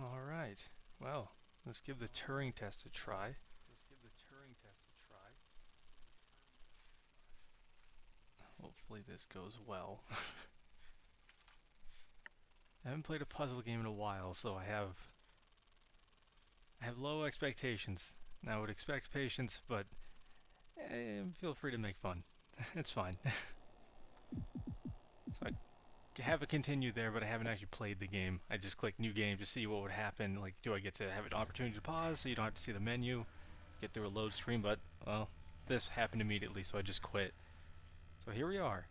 Alright, well, let's give the Turing test a try. Hopefully this goes well. I haven't played a puzzle game in a while, so I have low expectations. And I would expect patience, but feel free to make fun. It's fine. So I have it continued there, but I haven't actually played the game. I just clicked new game to see what would happen. Like, do I get to have an opportunity to pause so you don't have to see the menu, get through a load screen? But, well, this happened immediately, so I just quit. So here we are.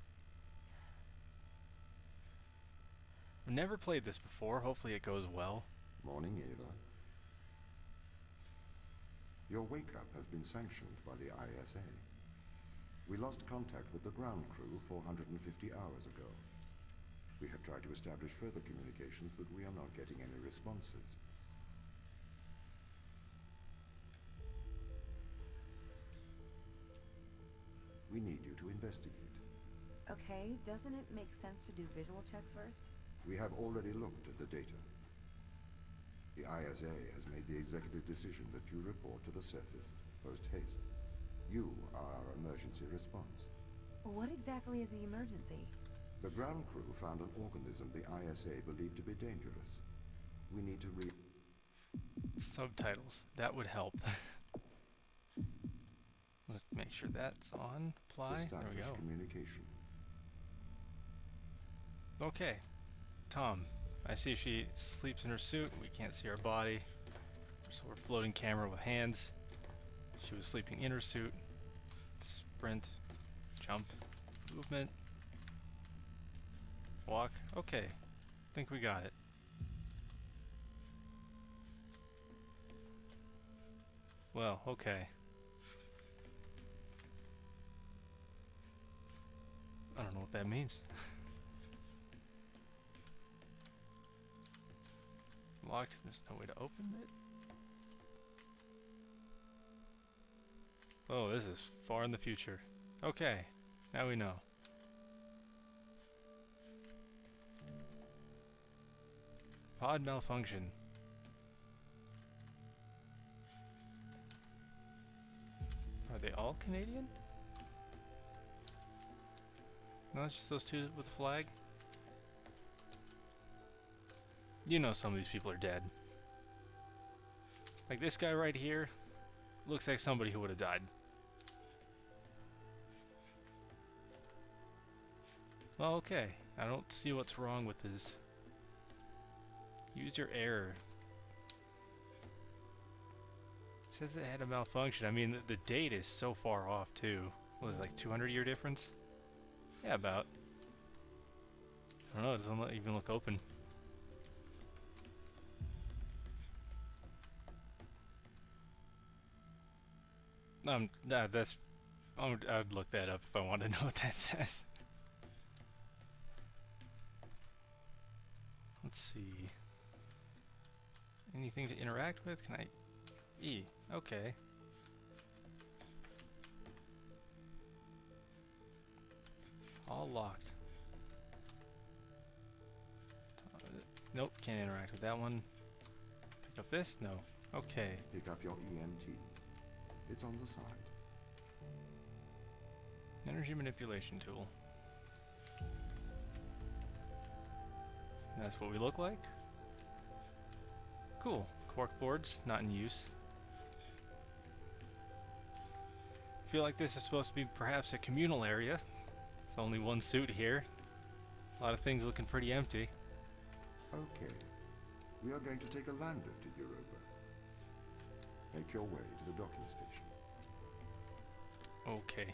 I've never played this before. Hopefully it goes well. Morning, Ava. Your wake-up has been sanctioned by the ISA. We lost contact with the ground crew 450 hours ago. We have tried to establish further communications, but we are not getting any responses. We need you to investigate. Okay, doesn't it make sense to do visual checks first? We have already looked at the data. The ISA has made the executive decision that you report to the surface, post-haste. You are our emergency response. What exactly is the emergency? The ground crew found an organism the ISA believed to be dangerous. We need to Subtitles. That would help. Let's make sure that's on. Apply. There we establish go. communication. Okay. Tom. I see she sleeps in her suit. We can't see her body. So we're floating camera with hands. She was sleeping in her suit. Sprint. Jump. Movement. Walk. Okay. Think we got it. Well, okay. I don't know what that means. Locked. There's no way to open it. Oh, this is far in the future. Okay. Now we know. Pod malfunction. Are they all Canadian? No, it's just those two with the flag. You know some of these people are dead. Like this guy right here looks like somebody who would have died. Well, okay. I don't see what's wrong with this. Use your error. It says it had a malfunction. I mean, the date is so far off, too. What was it, like 200-year difference? Yeah, about. I don't know, it doesn't even look open. That's... I'd look that up if I wanted to know what that says. Let's see. Anything to interact with? Can I... E. Okay. All locked. Nope, can't interact with that one. Pick up this? No. Okay. Pick up your EMT. It's on the side. Energy manipulation tool. That's what we look like. Cool. Cork boards, not in use. Feel like this is supposed to be perhaps a communal area. It's only one suit here. A lot of things looking pretty empty. Okay. We are going to take a lander to Europa. Make your way to the docking station. Okay.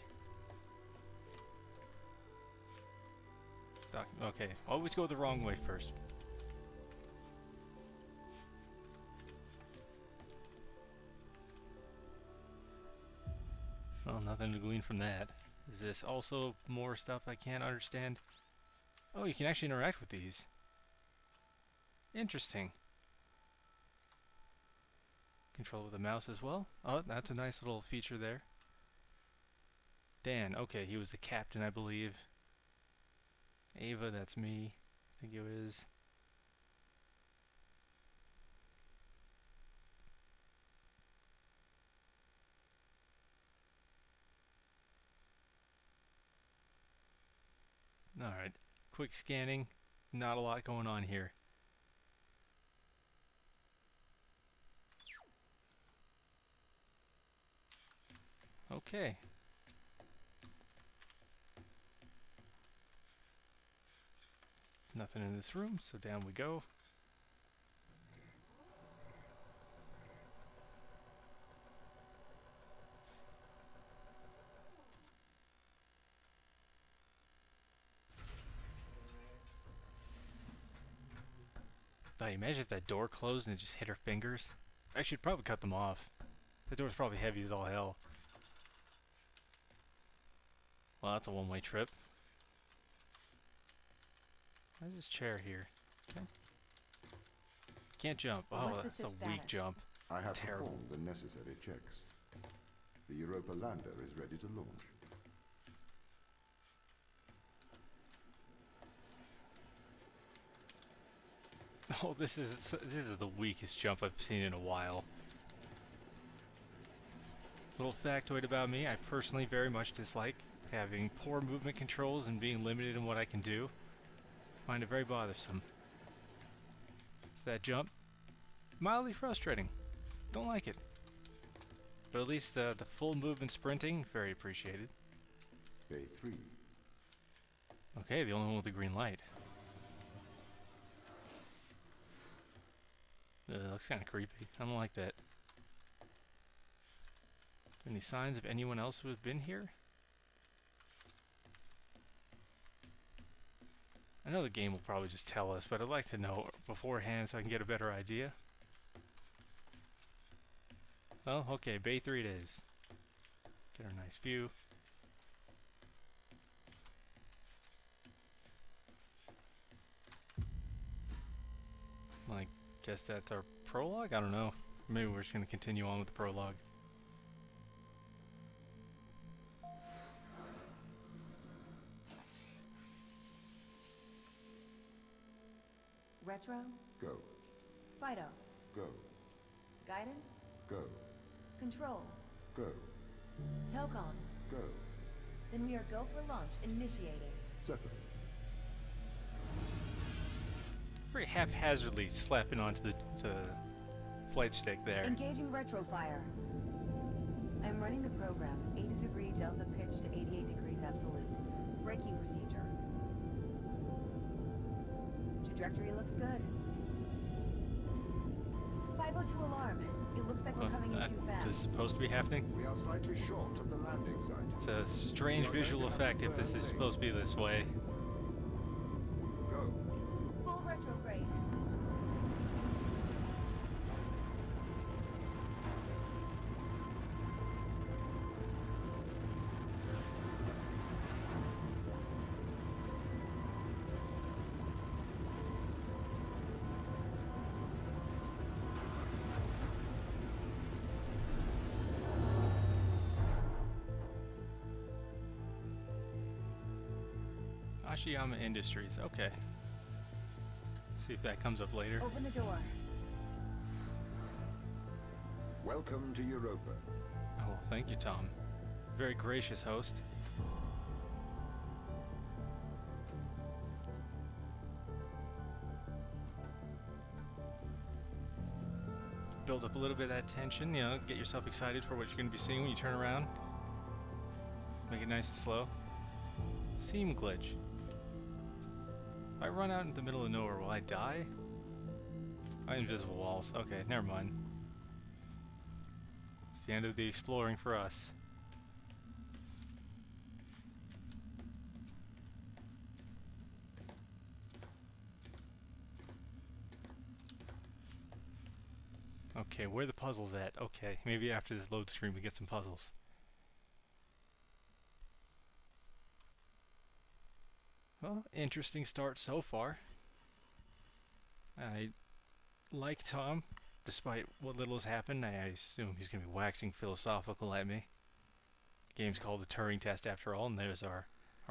Okay, always go the wrong way first. Well, nothing to glean from that. Is this also more stuff I can't understand? Oh, you can actually interact with these. Interesting. Control with the mouse as well. Oh, that's a nice little feature there. Dan, okay, he was the captain, I believe. Ava, that's me. I think it was. Alright. Quick scanning. Not a lot going on here. Okay. Nothing in this room, so down we go. Now, imagine if that door closed and it just hit her fingers. I should probably cut them off. The door's probably heavy as all hell. Well, that's a one-way trip. Why's this chair here? Okay. Can't jump. Oh, What's the that's a ship's weak status? jump. I have Terrible. performed the necessary checks. The Europa lander is ready to launch. Oh, this is the weakest jump I've seen in a while. Little factoid about me, I personally very much dislike having poor movement controls and being limited in what I can do. Find it very bothersome. So that jump, mildly frustrating. Don't like it. But at least the full movement sprinting, very appreciated. Bay 3. Okay, the only one with the green light. Looks kind of creepy. I don't like that. Any signs of anyone else who has been here? I know the game will probably just tell us, but I'd like to know beforehand so I can get a better idea. Well, okay, Bay 3 it is. Get a nice view. I guess that's our prologue? I don't know. Maybe we're just going to continue on with the prologue. Retro? Go. Fido? Go. Guidance? Go. Control? Go. Telcon? Go. Then we are go for launch initiated. Settle. Very haphazardly slapping onto the flight stick there. Engaging retrofire. I am running the program. 80-degree delta pitch to 88 degrees absolute. Braking procedure. Trajectory looks good. 502 alarm. It looks like we're coming in too That is fast. supposed to be happening. We are slightly short of the landing site. It's a strange visual effect if this is supposed to be this way. Go. Full retrograde. Ashiyama Industries, okay. See if that comes up later. Open the door. Welcome to Europa. Oh, thank you, Tom. Very gracious host. Build up a little bit of that tension, you know, get yourself excited for what you're going to be seeing when you turn around. Make it nice and slow. Seam glitch. If I run out in the middle of nowhere, will I die? Invisible walls. Okay, never mind. It's the end of the exploring for us. Okay, where are the puzzles at? Okay, maybe after this load screen we get some puzzles. Well, interesting start so far. I like Tom, despite what little has happened. I assume he's going to be waxing philosophical at me. The game's called the Turing Test after all, and there's our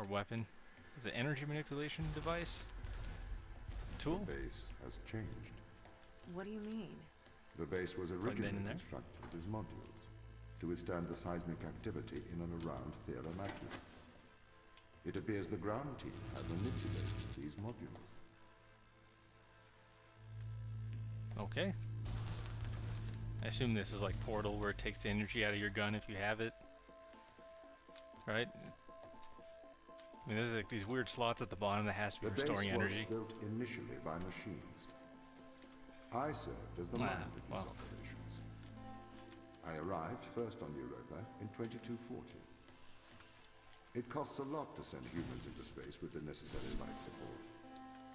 weapon. Is it an energy manipulation device? Tool? The base has changed. What do you mean? The base was that originally in there? constructed as modules to withstand the seismic activity in and around Thera Magna. It appears the ground team have manipulated these modules. Okay. I assume this is like Portal, where it takes the energy out of your gun if you have it. Right? I mean, there's like these weird slots at the bottom that has to be The restoring base energy. was built initially by machines. I served as the mind of these well. operations. I arrived first on Europa in 2240. It costs a lot to send humans into space with the necessary life support,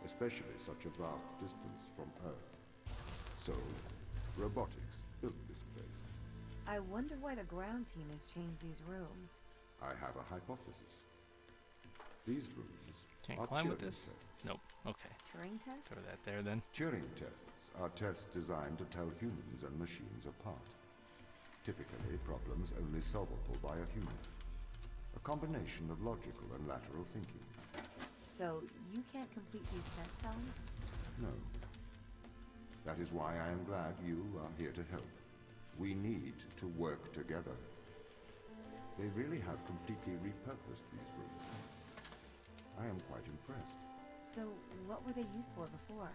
especially such a vast distance from Earth. So, robotics built this place. I wonder why the ground team has changed these rooms. I have a hypothesis. These rooms Can't are climb with Turing this? tests. Nope. Okay. Turing Test? Throw that there then. Turing tests are tests designed to tell humans and machines apart. Typically, problems only solvable by a human. A combination of logical and lateral thinking. So, you can't complete these tests, Tom? No. That is why I am glad you are here to help. We need to work together. They really have completely repurposed these rooms. I am quite impressed. So, what were they used for before?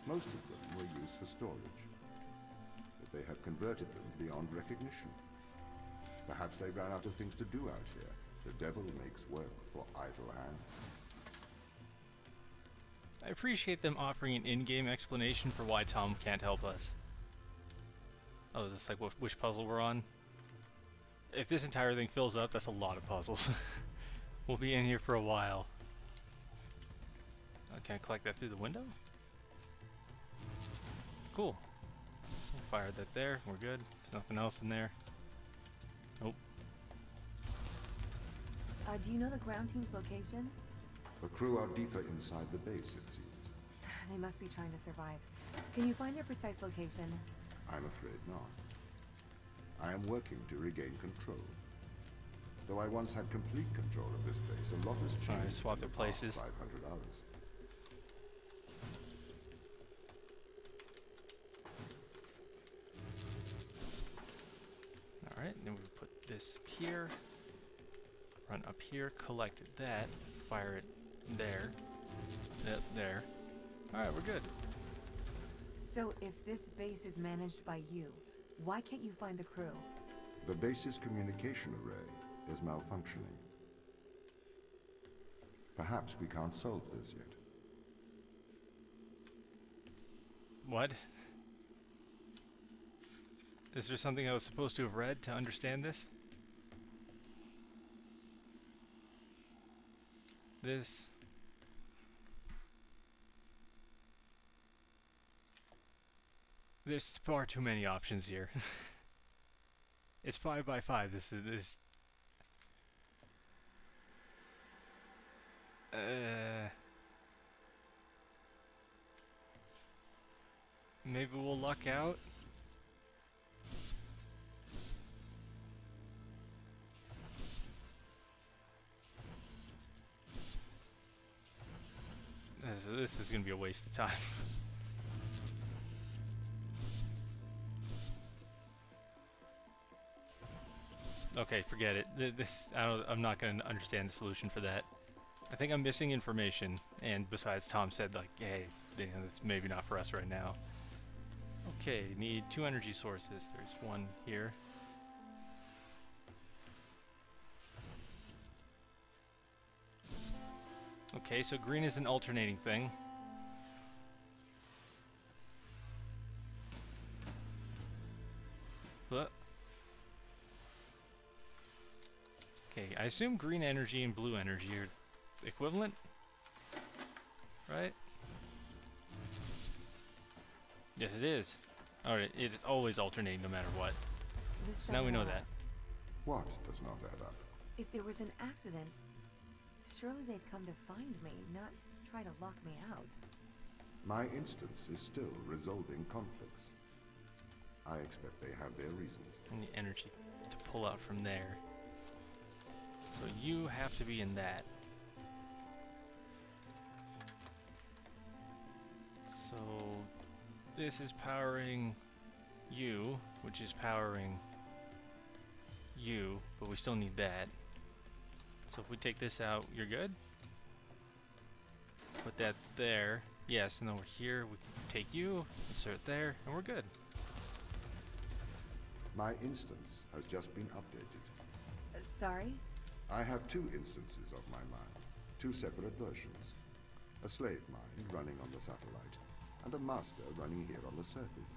Most of them were used for storage. But they have converted them beyond recognition. Perhaps they ran out of things to do out here. The devil makes work for idle hands. I appreciate them offering an in-game explanation for why Tom can't help us. Oh, is this like which puzzle we're on? If this entire thing fills up, that's a lot of puzzles. We'll be in here for a while. Can I collect that through the window? Cool. Fire that there. We're good. There's nothing else in there. Nope. Do you know the ground team's location? The crew are deeper inside the base, it seems. They must be trying to survive. Can you find their precise location? I'm afraid not. I am working to regain control. Though I once had complete control of this base, a lot has changed. Alright, swap in their the past places. 500 hours. Alright, then we put this here. Run up here, collect that, fire it there. Yep, there. Alright, we're good. So, if this base is managed by you, why can't you find the crew? The base's communication array is malfunctioning. Perhaps we can't solve this yet. What? Is there something I was supposed to have read to understand this? This... There's far too many options here. It's 5 by 5. This is this. Maybe we'll luck out. This is gonna be a waste of time. Okay, forget it. I'm not going to understand the solution for that. I think I'm missing information, and besides, Tom said, like, hey, it's maybe not for us right now. Okay, need 2 energy sources. There's one here. Okay, so green is an alternating thing. But okay, I assume green energy and blue energy are equivalent, right? Yes, it is. Alright, it is always alternating no matter what. So now we know that. What does not add up? If there was an accident, surely they'd come to find me, not try to lock me out. My instance is still resolving conflicts. I expect they have their reasons. And the energy to pull out from there. So you have to be in that. So this is powering you, which is powering you, but we still need that. So if we take this out, you're good? Put that there. Yes, and then we're here. We can take you, insert there, and we're good. My instance has just been updated. Sorry? I have two instances of my mind, two separate versions. A slave mind running on the satellite, and a master running here on the surface.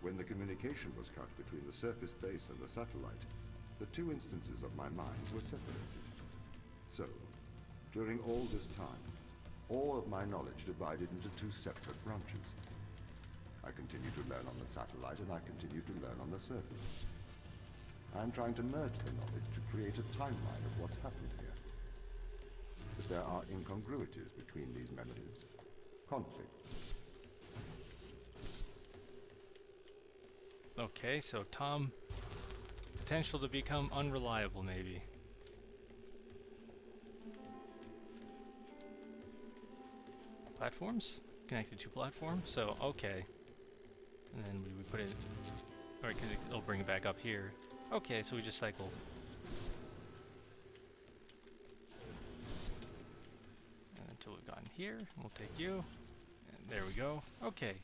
When the communication was cut between the surface base and the satellite, the two instances of my mind were separated. So, during all this time, all of my knowledge divided into two separate branches. I continue to learn on the satellite, and I continue to learn on the surface. I'm trying to merge the knowledge to create a timeline of what's happened here. But there are incongruities between these memories, conflicts. Okay, so Tom, potential to become unreliable, maybe. Platforms? Connected to platform? So, okay. And then we put it, or it'll bring it back up here. Okay, so we just cycle. And until we've gotten here, we'll take you. And there we go. Okay.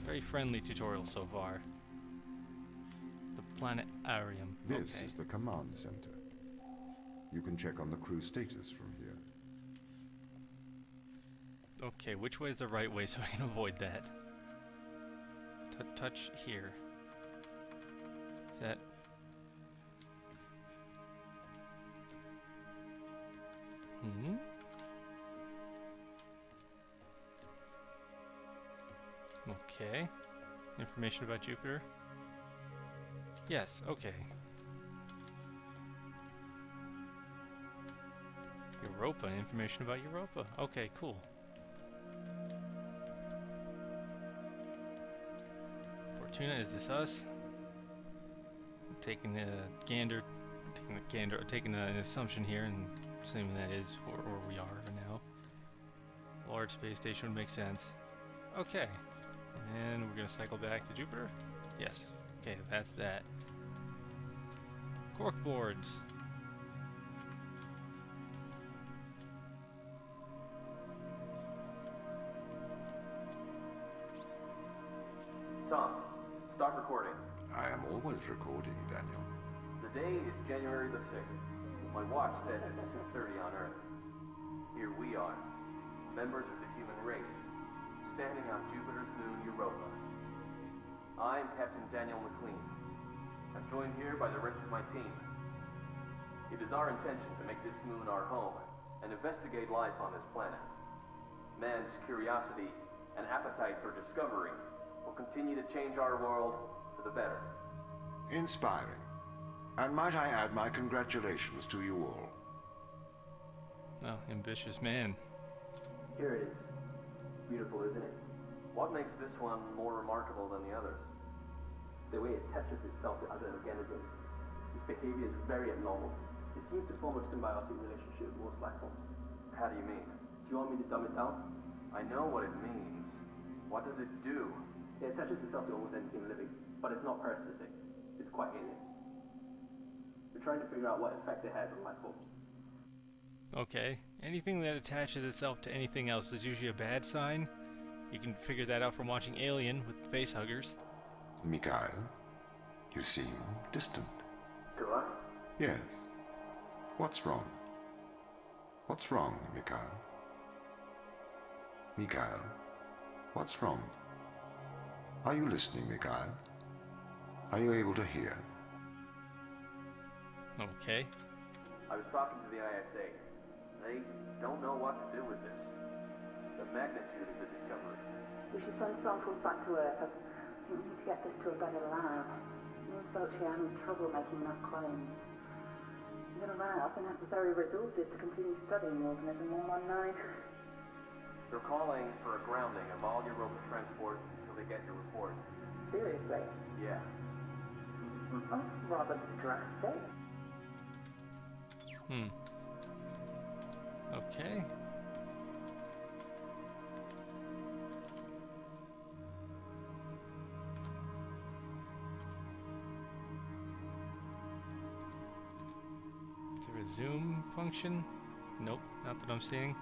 Very friendly tutorial so far. The planetarium. This okay. is the command center. You can check on the crew status from here. Okay, which way is the right way so I can avoid that? Touch here. Is that... Hmm? Okay. Information about Jupiter? Yes, okay. Europa, information about Europa. Okay, cool. Fortuna, is this us? Taking an assumption here and assuming that is where we are now. Large space station would make sense. Okay. And we're gonna cycle back to Jupiter? Yes. Okay, that's that. Cork boards. Tom, start recording. I am always recording, Daniel. The day is January the 6th. My watch says it's 2:30 on Earth. Here we are, members of the human race, standing on Jupiter's moon Europa. I'm Captain Daniel McLean. I'm joined here by the rest of my team. It is our intention to make this moon our home and investigate life on this planet. Man's curiosity and appetite for discovery will continue to change our world for the better. Inspiring. And might I add my congratulations to you all. Oh, ambitious man. Here it is. Beautiful, isn't it? What makes this one more remarkable than the others? The way it attaches itself to other organisms. Its behavior is very abnormal. It seems to form a symbiotic relationship with most life forms. How do you mean? Do you want me to dumb it down? I know what it means. What does it do? It attaches itself to almost anything living, but it's not parasitic. It's quite alien. We're trying to figure out what effect it has on life forms. Okay. Anything that attaches itself to anything else is usually a bad sign. You can figure that out from watching Alien with face huggers. Mikhail, you seem distant. Do I? Yes. What's wrong? What's wrong, Mikhail? Mikhail, what's wrong? Are you listening, Mikhail? Are you able to hear? Okay. I was talking to the ISA. They don't know what to do with this. The magnitude of the discovery. We should send samples back to Earth. I think we need to get this to a better lab. Research here having trouble making enough clones. I'm going to round up the necessary resources to continue studying organism 119. They're calling for a grounding of all Europa transport until they get your report. Seriously? Yeah. That's rather drastic. Okay. zoom function? Nope, not that I'm seeing.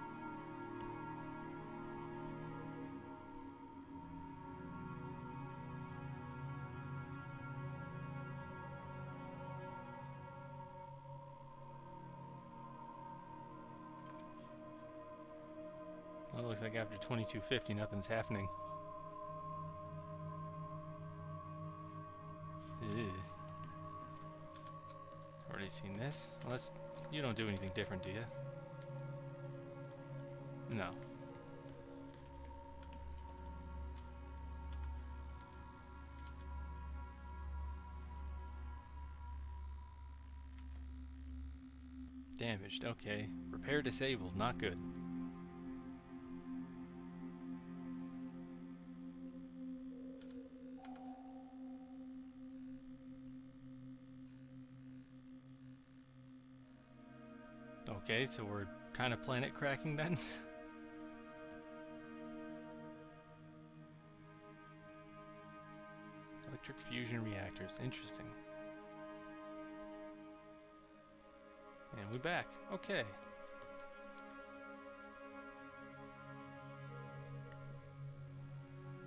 Well, it looks like after 2250 nothing's happening. Ew. Already seen this? Unless you don't do anything different, do you? No. Damaged, okay. Repair disabled, not good. Okay, so we're kind of planet cracking then? Electric fusion reactors, interesting. And we're back, okay.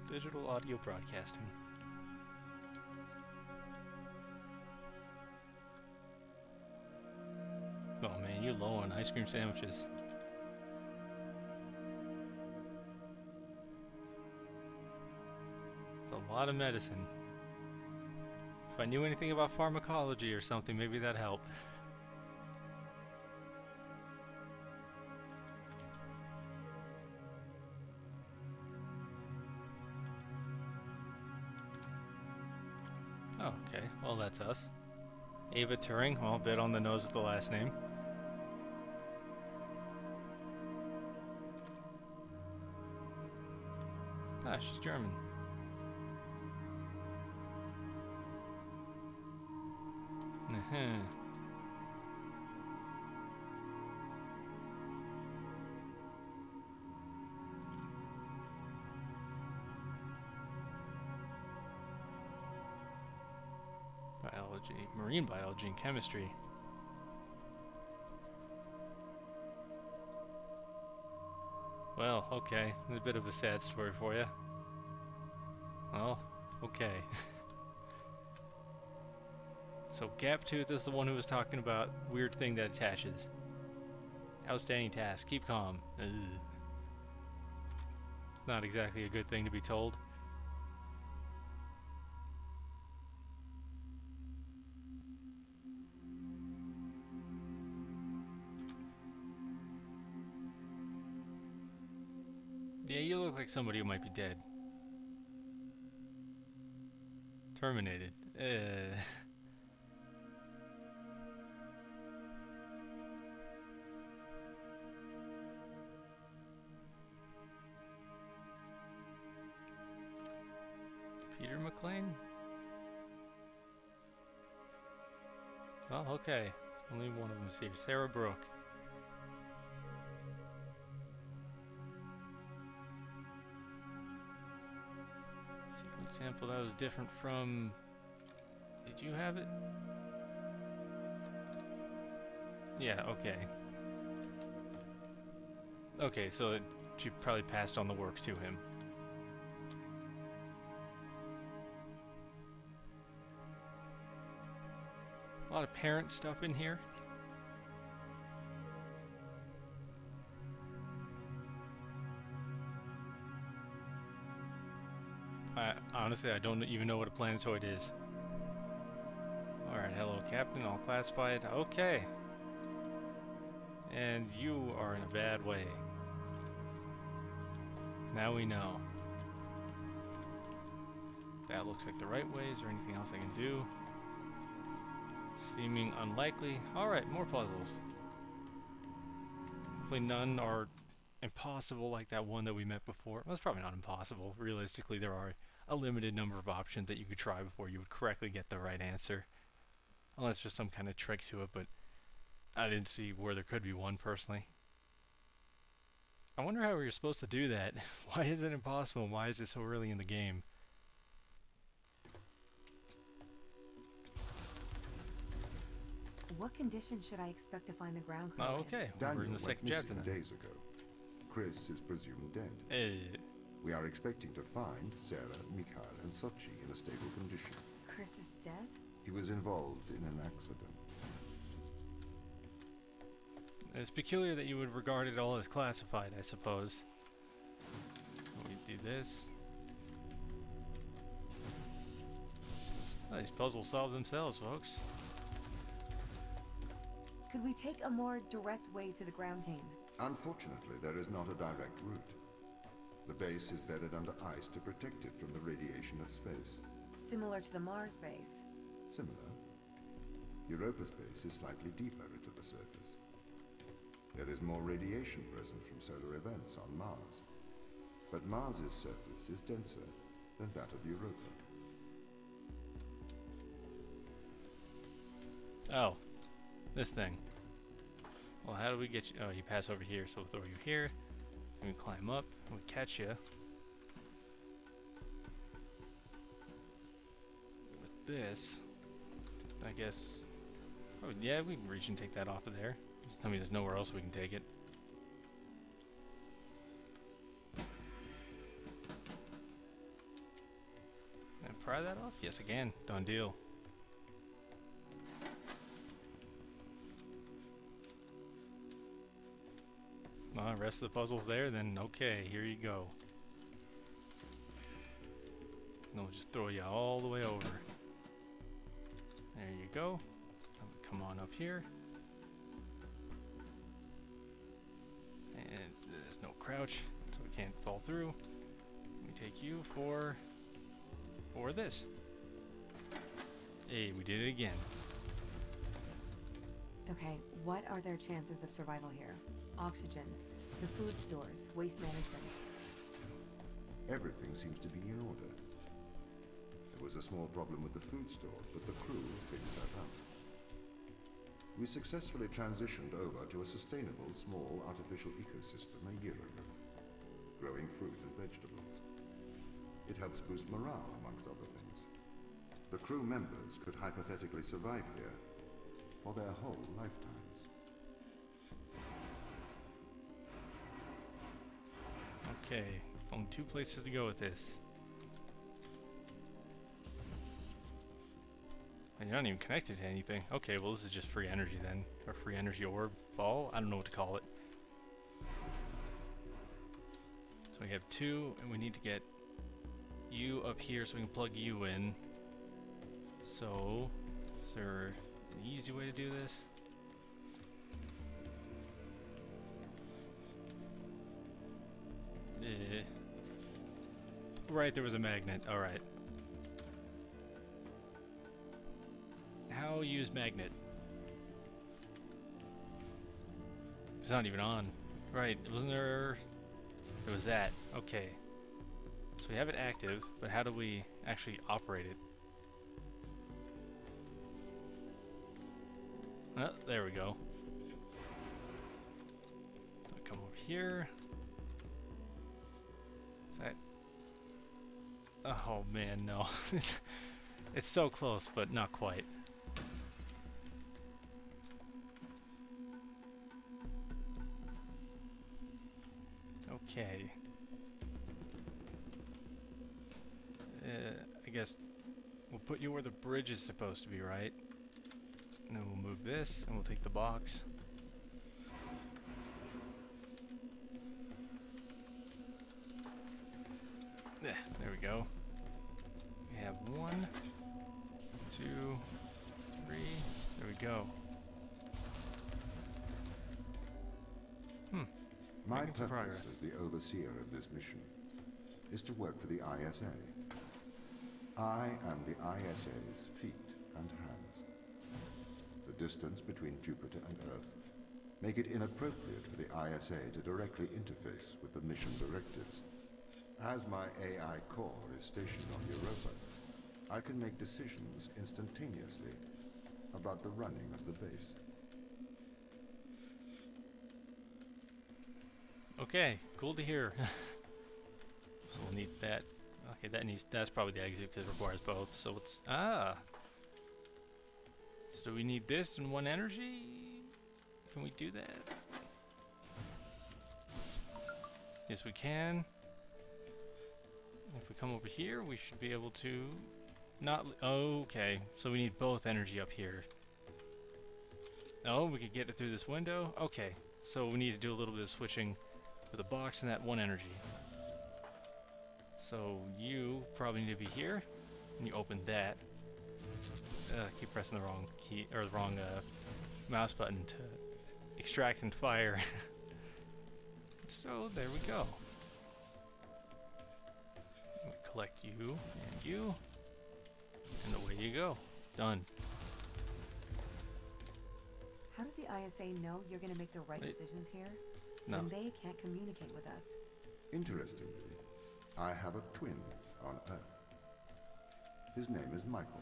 Digital audio broadcasting. Oh man, you're low on ice cream sandwiches. It's a lot of medicine. If I knew anything about pharmacology or something, maybe that'd help. Oh, okay, well that's us. Ava Turing, well, a bit on the nose with the last name. Ah, she's German. Biology, marine biology and chemistry. Well, okay, a bit of a sad story for you. Well, okay. So Gaptooth is the one who was talking about weird thing that attaches. Outstanding task, keep calm. Ugh. Not exactly a good thing to be told. Yeah, you look like somebody who might be dead. Terminated. Peter McLean? Well, okay. Only one of them's here. Sarah Brooke. Sequence sample that was different from... Did you have it? Yeah, okay. Okay, so she probably passed on the work to him. A lot of parent stuff in here. Honestly, I don't even know what a planetoid is. Alright, hello Captain, all classified. Okay. And you are in a bad way. Now we know. That looks like the right way. Is there anything else I can do? Seeming unlikely. Alright, more puzzles. Hopefully none are impossible like that one that we met before. Well, it's probably not impossible. Realistically, there are a limited number of options that you could try before you would correctly get the right answer. Unless there's some kind of trick to it, but I didn't see where there could be one personally. I wonder how you're supposed to do that. Why is it impossible? Why is it so early in the game? What conditions should I expect to find the ground crew Oh, in? okay. We're Daniel in the went second missing chapter then. days ago. Chris is presumed dead. Eh, We are expecting to find Sarah, Mikhail, and Sochi in a stable condition. Chris is dead? He was involved in an accident. it's peculiar that you would regard it all as classified, I suppose. We do this. Oh, these puzzles solve themselves, folks. Could we take a more direct way to the ground team? Unfortunately, there is not a direct route. The base is bedded under ice to protect it from the radiation of space. Similar to the Mars base. Similar. Europa's base is slightly deeper into the surface. There is more radiation present from solar events on Mars. But Mars's surface is denser than that of Europa. Oh, this thing. Well, how do we get you? Oh, you pass over here, so we'll throw you here. And we climb up, and we catch you. With this, I guess. Oh, yeah, we can reach and take that off of there. Just tell me there's nowhere else we can take it. Can I pry that off? Yes, I can. Done deal. Well, rest of the puzzle's there, then okay, here you go. And we'll just throw you all the way over. There you go. Come on up here. And there's no crouch, so we can't fall through. We take you for this. Hey, we did it again. Okay, what are their chances of survival here? Oxygen, the food stores, waste management. Everything seems to be in order. There was a small problem with the food stores, but the crew figured that out. We successfully transitioned over to a sustainable, small, artificial ecosystem a year ago, growing fruit and vegetables. It helps boost morale, amongst other things. The crew members could hypothetically survive here for their whole lifetimes. Okay, only two places to go with this. And you're not even connected to anything. Okay, well this is just free energy then. Or free energy orb ball? I don't know what to call it. So we have two, and we need to get you up here so we can plug you in. So, is there an easy way to do this? Right, there was a magnet. Alright. How use magnet? It's not even on. Right, wasn't there... There was that. Okay. So we have it active, but how do we actually operate it? Oh, there we go. So come over here. Is that... Oh man, no. It's so close, but not quite. Okay. I guess we'll put you where the bridge is supposed to be, right? And then we'll move this, and we'll take the box. Yeah, there we go. We have 1, 2, 3. There we go. My Making some purpose progress. as the overseer of this mission is to work for the ISA. I am the ISA's feet and hands. The distance between Jupiter and Earth make it inappropriate for the ISA to directly interface with the mission directives. As my AI core is stationed on Europa, I can make decisions instantaneously about the running of the base. Okay, cool to hear. So we'll need that. Okay, that's probably the exit because it requires both. So it's So do we need this and 1 energy? Can we do that? Yes, we can. If we come over here, we should be able to not... Okay, so we need both energy up here. Oh, we could get it through this window? Okay, so we need to do a little bit of switching with the box and that 1 energy. So you probably need to be here, and you open that. I keep pressing the wrong key, or the wrong mouse button to extract and fire. So there we go. We collect you, and away you go. Done. How does the ISA know you're going to make the right decisions here? No. When they can't communicate with us. Interestingly, I have a twin on Earth. His name is Michael.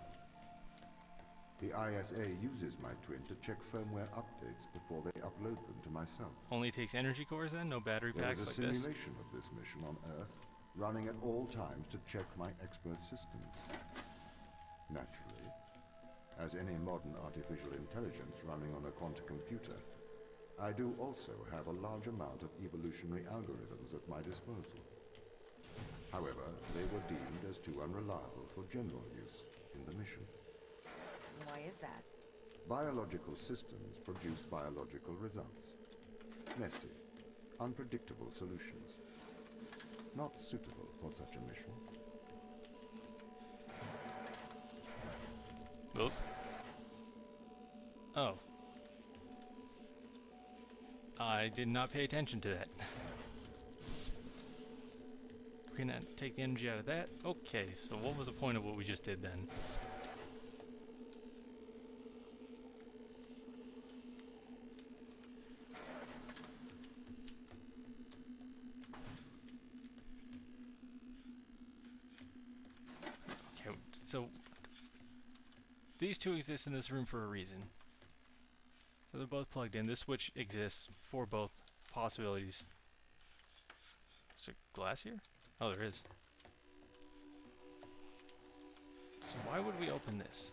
The ISA uses my twin to check firmware updates before they upload them to myself. Only takes energy cores then? No battery There packs is a like this? simulation of this mission on Earth, running at all times to check my expert systems. Naturally, as any modern artificial intelligence running on a quantum computer, I do also have a large amount of evolutionary algorithms at my disposal. However, they were deemed as too unreliable for general use in the mission. Why is that? Biological systems produce biological results. Messy, unpredictable solutions. Not suitable for such a mission. Both? Oh. I did not pay attention to that. We can take the energy out of that. Okay, so what was the point of what we just did then? Okay, so these two exist in this room for a reason. So they're both plugged in. This switch exists for both possibilities. Is there glass here? Oh, there is. So why would we open this?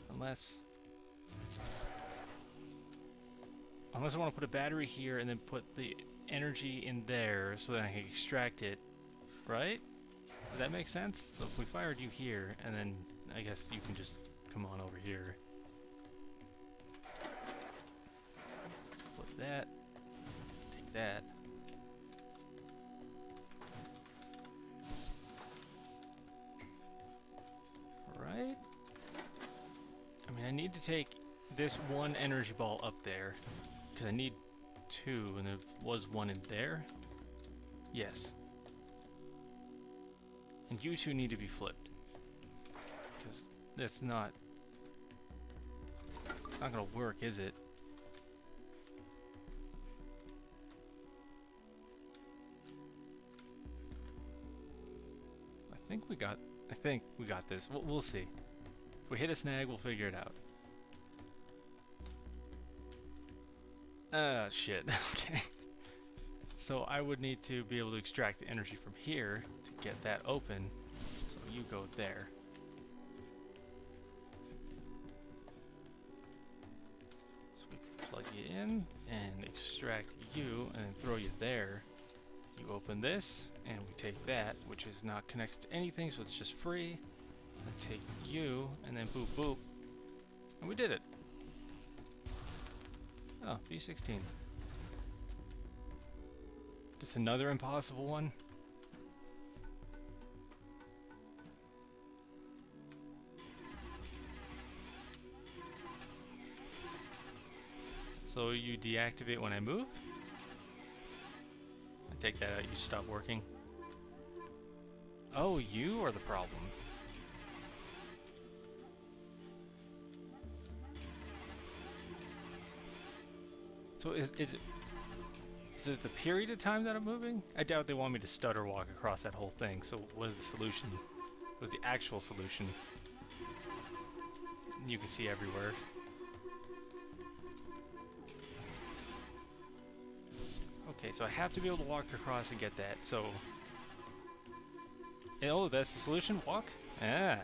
Unless I want to put a battery here and then put the energy in there so that I can extract it, right? Does that make sense? So if we fired you here, and then I guess you can just come on over here. Flip that. Take that. Right? I mean, I need to take this 1 energy ball up there, because I need 2, and there was 1 in there. Yes. And you 2 need to be flipped. Because that's not... It's not gonna work, is it? I think we got this. We'll see. If we hit a snag, we'll figure it out. Shit. Okay. So I would need to be able to extract the energy from here to get that open. So you go there. So we plug you in and extract you and then throw you there. You open this and we take that, which is not connected to anything, so it's just free. And take you and then boop boop. And we did it. Oh, B16. Just another impossible one? So you deactivate when I move? I take that out, you stop working. Oh, you are the problem. So is it the period of time that I'm moving? I doubt they want me to stutter walk across that whole thing, so what is the solution? What is the actual solution? You can see everywhere. Okay, so I have to be able to walk across and get that, so... Oh, that's the solution? Walk? Ah.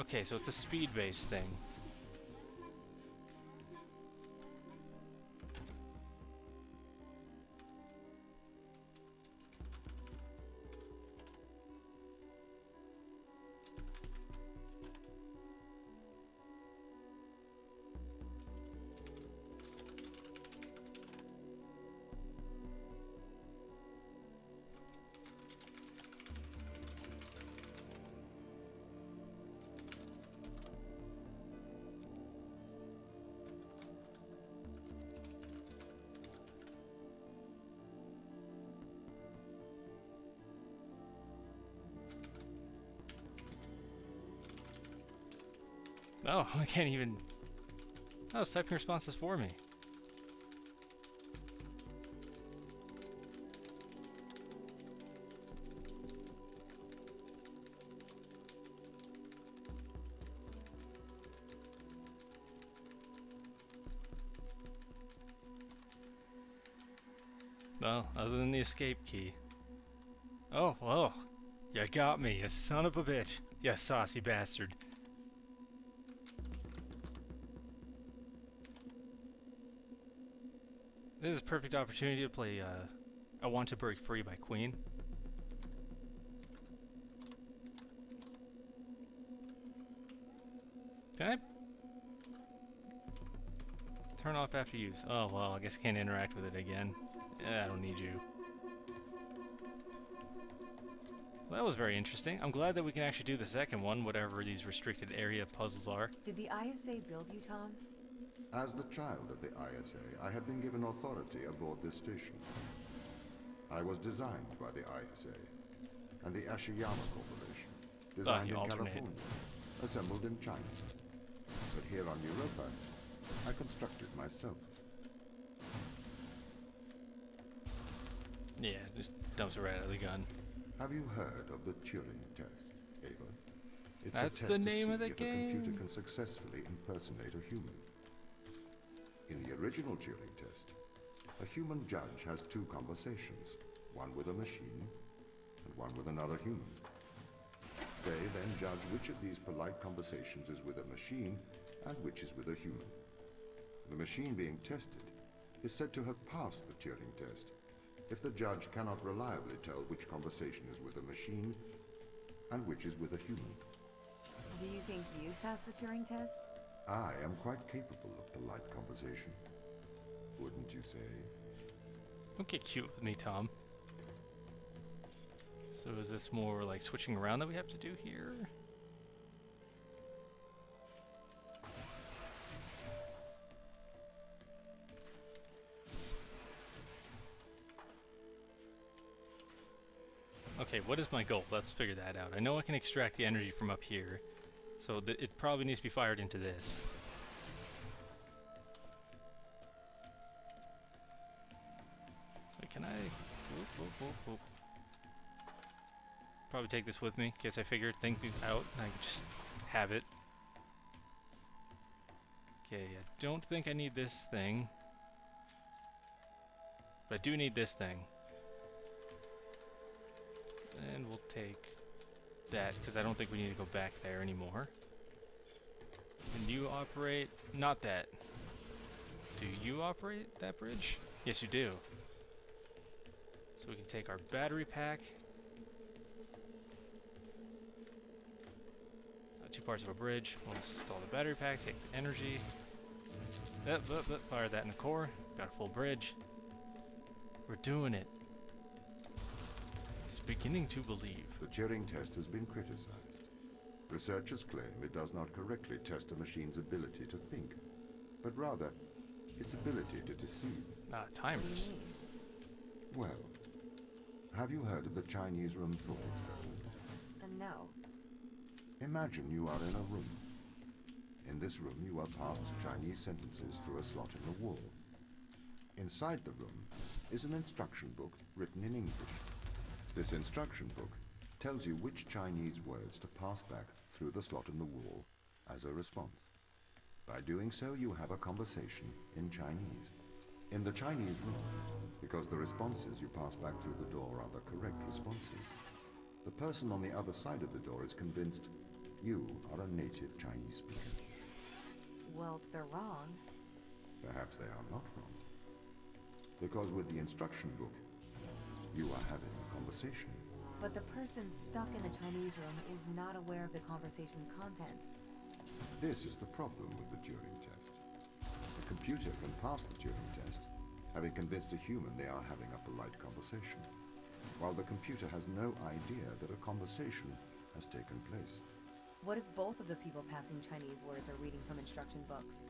Okay, so it's a speed-based thing. Oh, I can't even... Oh, it's typing responses for me. Well, other than the escape key. Oh, well. You got me, you son of a bitch. You saucy bastard. This is a perfect opportunity to play I Want to Break Free by Queen. Can I turn off after use? Oh, well, I guess I can't interact with it again. I don't need you. Well, that was very interesting. I'm glad that we can actually do the second one, whatever these restricted area puzzles are. Did the ISA build you, Tom? As the child of the ISA, I had been given authority aboard this station. I was designed by the ISA and the Ashiyama Corporation, designed in California, assembled in China. But here on Europa, I constructed myself. Yeah, just dumps it right out of the gun. Have you heard of the Turing Test, Ava? It's That's a test the name of the if game. a computer can successfully impersonate a human. In the original Turing test, a human judge has two conversations, one with a machine and one with another human. They then judge which of these polite conversations is with a machine and which is with a human. The machine being tested is said to have passed the Turing test if the judge cannot reliably tell which conversation is with a machine and which is with a human. Do you think you've passed the Turing test? I am quite capable of polite conversation. Wouldn't you say? Don't get cute with me, Tom. So is this more like switching around that we have to do here? Okay, what is my goal? Let's figure that out. I know I can extract the energy from up here, so it probably needs to be fired into this. Wait, can I... Whoop, whoop, whoop, whoop. Probably take this with me, in case I figure things out, and I can just have it. Okay, I don't think I need this thing. But I do need this thing. And we'll take that, because I don't think we need to go back there anymore. And you operate... not that. Do you operate that bridge? Yes, you do. So we can take our battery pack. Two parts of a bridge. We'll install the battery pack, take the energy. Fire that in the core. Got a full bridge. We're doing it. It's beginning to believe. The Turing test has been criticized. Researchers claim it does not correctly test a machine's ability to think, but rather its ability to deceive. Timers. Well, have you heard of the Chinese room thought experiment? No. Imagine you are in a room. In this room, you are passed Chinese sentences through a slot in the wall. Inside the room is an instruction book written in English. This instruction book tells you which Chinese words to pass back through the slot in the wall as a response. By doing so, you have a conversation in Chinese. In the Chinese room, because the responses you pass back through the door are the correct responses, the person on the other side of the door is convinced You are a native Chinese speaker. Well, they're wrong. Perhaps they are not wrong. Because with the instruction book, you are having a conversation. But the person stuck in the Chinese room is not aware of the conversation's content. This is the problem with the Turing Test. A computer can pass the Turing Test, having convinced a human they are having a polite conversation, while the computer has no idea that a conversation has taken place. What if both of the people passing Chinese words are reading from instruction books?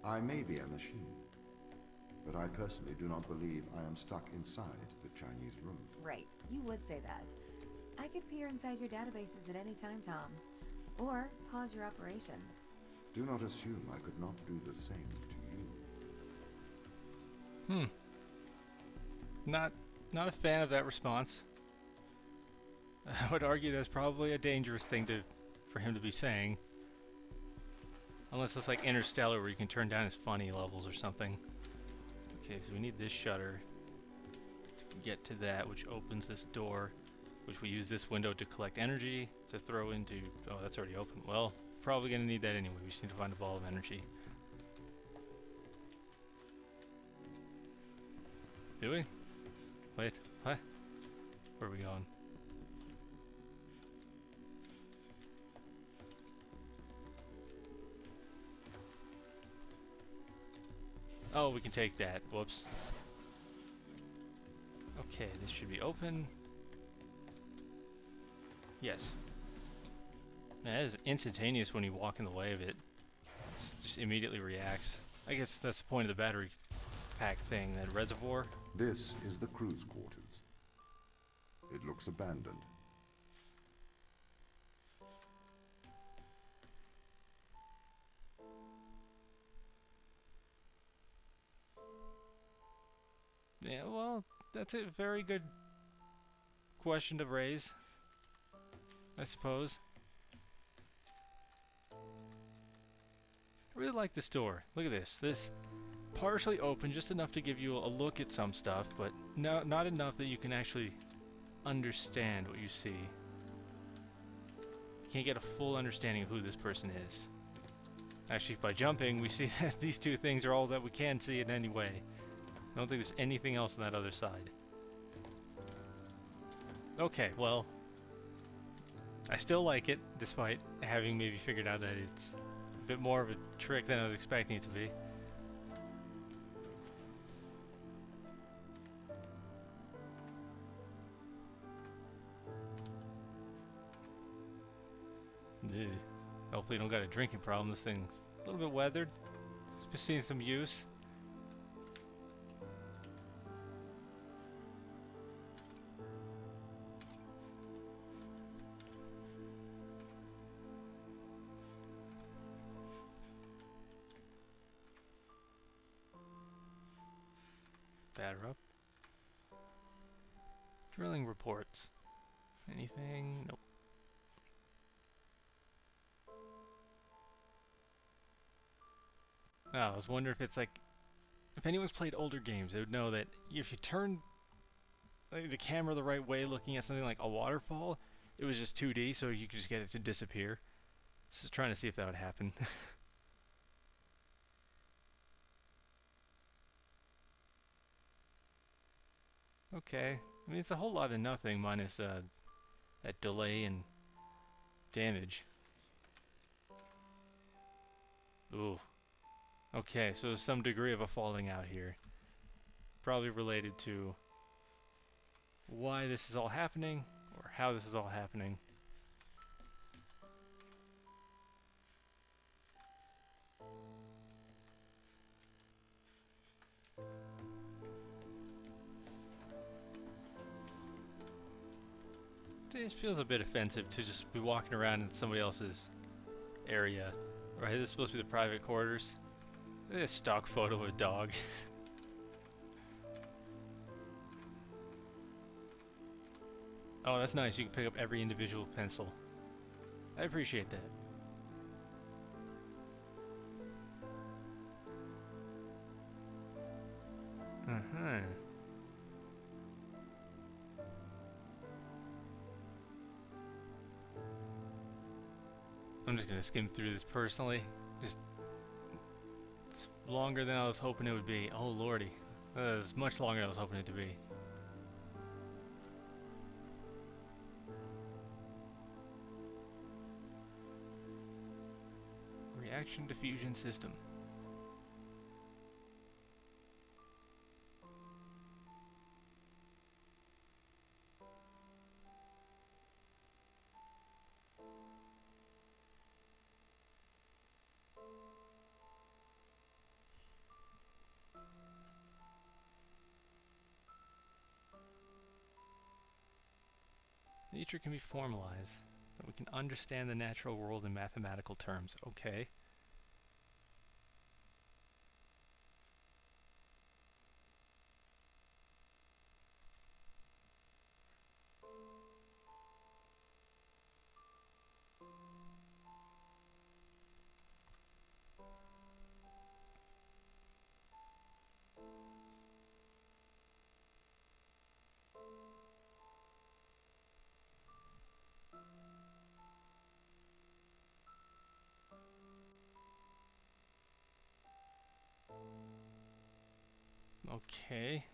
I may be a machine, but I personally do not believe I am stuck inside the Chinese room. Right, you would say that. I could peer inside your databases at any time, Tom. Or pause your operation. Do not assume I could not do the same to you. Not a fan of that response. I would argue that's probably a dangerous thing for him to be saying. Unless it's like Interstellar where you can turn down his funny levels or something. Okay, so we need this shutter to get to that, which opens this door, which we use this window to collect energy to throw into... Oh, that's already open. Well, probably going to need that anyway. We just need to find a ball of energy. Do we? Wait, what? Where are we going? Oh, we can take that. Whoops. Okay, this should be open. Yes. Man, that is instantaneous when you walk in the way of it. Just immediately reacts. I guess that's the point of the battery pack thing, that reservoir. This is the crew's quarters. It looks abandoned. Yeah, well, that's a very good question to raise, I suppose. I really like this door. Look at this. This partially open, just enough to give you a look at some stuff, but not enough that you can actually understand what you see. You can't get a full understanding of who this person is. Actually, by jumping, we see that these two things are all that we can see in any way. I don't think there's anything else on that other side. Okay, well, I still like it, despite having maybe figured out that it's a bit more of a trick than I was expecting it to be. Ew. Hopefully you don't got a drinking problem. This thing's a little bit weathered. It's been seeing some use. Batter up. Drilling reports. Anything? Nope. Oh, I was wondering if it's like, if anyone's played older games, they would know that if you turn the camera the right way looking at something like a waterfall, it was just 2D, so you could just get it to disappear. Just trying to see if that would happen. Okay. I mean, it's a whole lot of nothing minus that delay and damage. Ooh. Okay, so there's some degree of a falling out here. Probably related to why this is all happening, or how this is all happening. It feels a bit offensive to just be walking around in somebody else's area. Right, this is supposed to be the private quarters. Look at this stock photo of a dog. Oh, that's nice. You can pick up every individual pencil. I appreciate that. Uh-huh. I'm just gonna skim through this personally. Just it's longer than I was hoping it would be. Oh lordy, that is much longer than I was hoping it to be. Reaction diffusion system. Nature can be formalized, that we can understand the natural world in mathematical terms. Okay. Okay.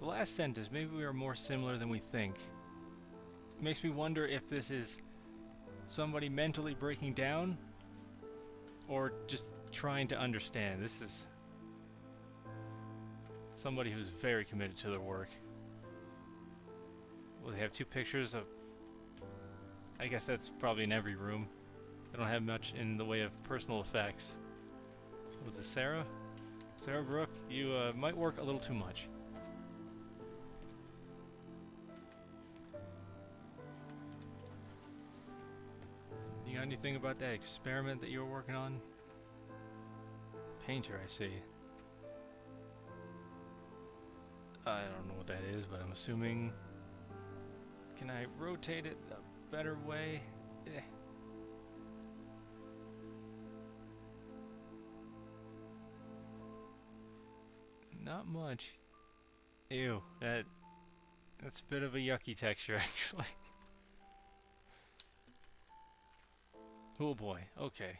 The last sentence, maybe we are more similar than we think. It makes me wonder if this is somebody mentally breaking down or just trying to understand. This is somebody who's very committed to their work. Well, they have two pictures of... I guess that's probably in every room. They don't have much in the way of personal effects. Was it Sarah? Sarah Brooke, you might work a little too much. You got anything about that experiment that you were working on? Painter, I see. I don't know what that is, but I'm assuming... Can I rotate it a better way? Eh. Not much. Ew, that's a bit of a yucky texture, actually. Oh boy, okay.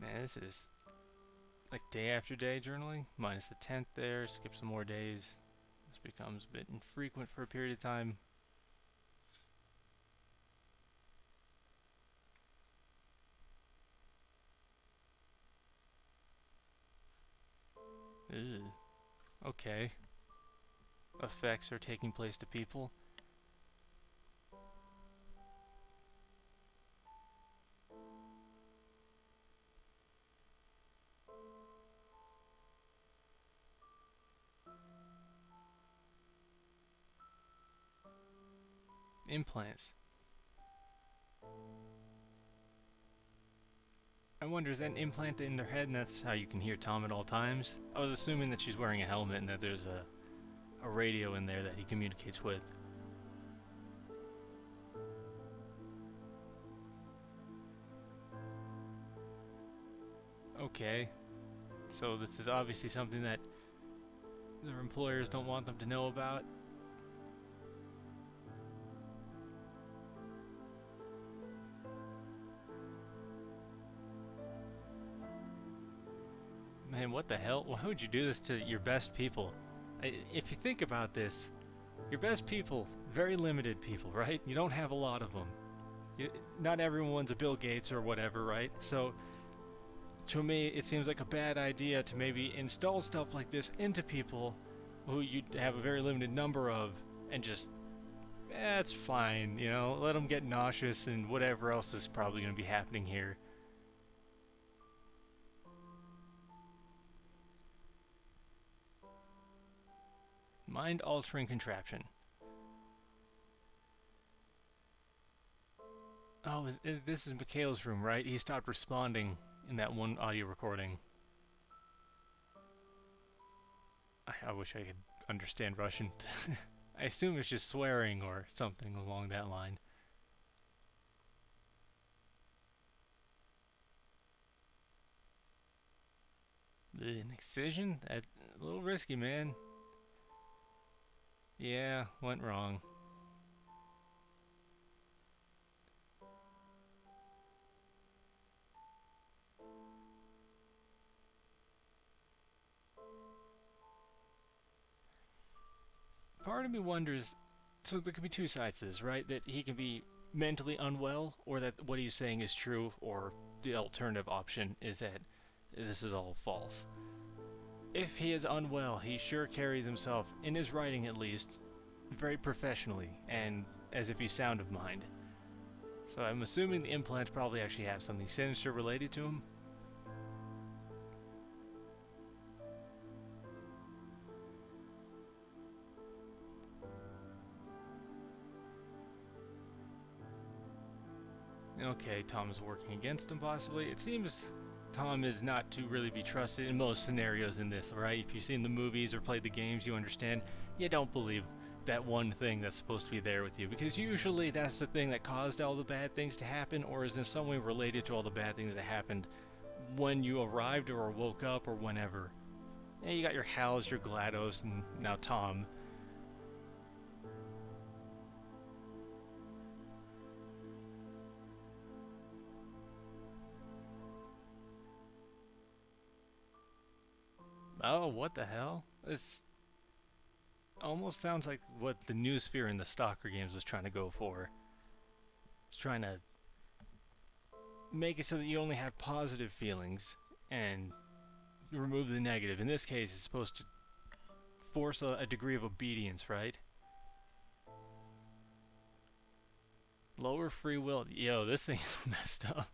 Man, this is like day after day journaling, minus the 10th there, skip some more days. This becomes a bit infrequent for a period of time. Ew. Okay. Effects are taking place to people. Implants. I wonder, is that an implant in their head and that's how you can hear Tom at all times? I was assuming that she's wearing a helmet and that there's a radio in there that he communicates with. Okay. So this is obviously something that their employers don't want them to know about. Man, what the hell? Why would you do this to your best people? If you think about this, your best people, very limited people, right? You don't have a lot of them. Not everyone's a Bill Gates or whatever, right? So, to me, it seems like a bad idea to maybe install stuff like this into people who you have a very limited number of and just, it's fine, you know? Let them get nauseous and whatever else is probably going to be happening here. Mind-altering contraption. Oh, this is Mikhail's room, right? He stopped responding in that one audio recording. I wish I could understand Russian. I assume it's just swearing or something along that line. An excision? That's a little risky, man. Yeah, went wrong. Part of me wonders, so there could be two sides to this, right? That he can be mentally unwell, or that what he's saying is true, or the alternative option is that this is all false. If he is unwell, he sure carries himself, in his writing at least, very professionally, and as if he's sound of mind. So I'm assuming the implants probably actually have something sinister related to him. Okay, Tom is working against him possibly. It seems Tom is not to really be trusted in most scenarios in this, right? If you've seen the movies or played the games, you understand. You don't believe that one thing that's supposed to be there with you, because usually that's the thing that caused all the bad things to happen, or is in some way related to all the bad things that happened when you arrived or woke up or whenever. Yeah, you got your Hal's, your GLaDOS, and now Tom. Oh, what the hell? This almost sounds like what the new sphere in the Stalker games was trying to go for. It's trying to make it so that you only have positive feelings and remove the negative. In this case, it's supposed to force a degree of obedience, right? Lower free will. Yo, this thing is messed up.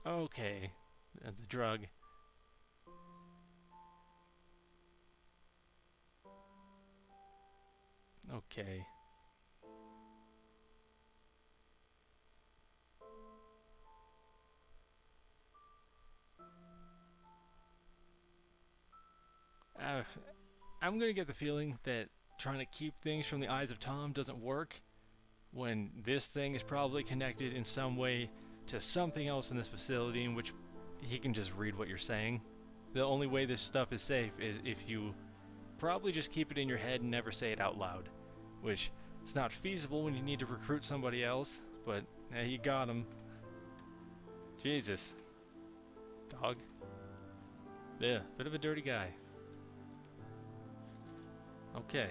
Okay, the drug. Okay. I'm gonna get the feeling that trying to keep things from the eyes of Tom doesn't work when this thing is probably connected in some way to something else in this facility in which he can just read what you're saying. The only way this stuff is safe is if you probably just keep it in your head and never say it out loud, which is not feasible when you need to recruit somebody else, but you got him. Jesus. Dog. Yeah, bit of a dirty guy. Okay.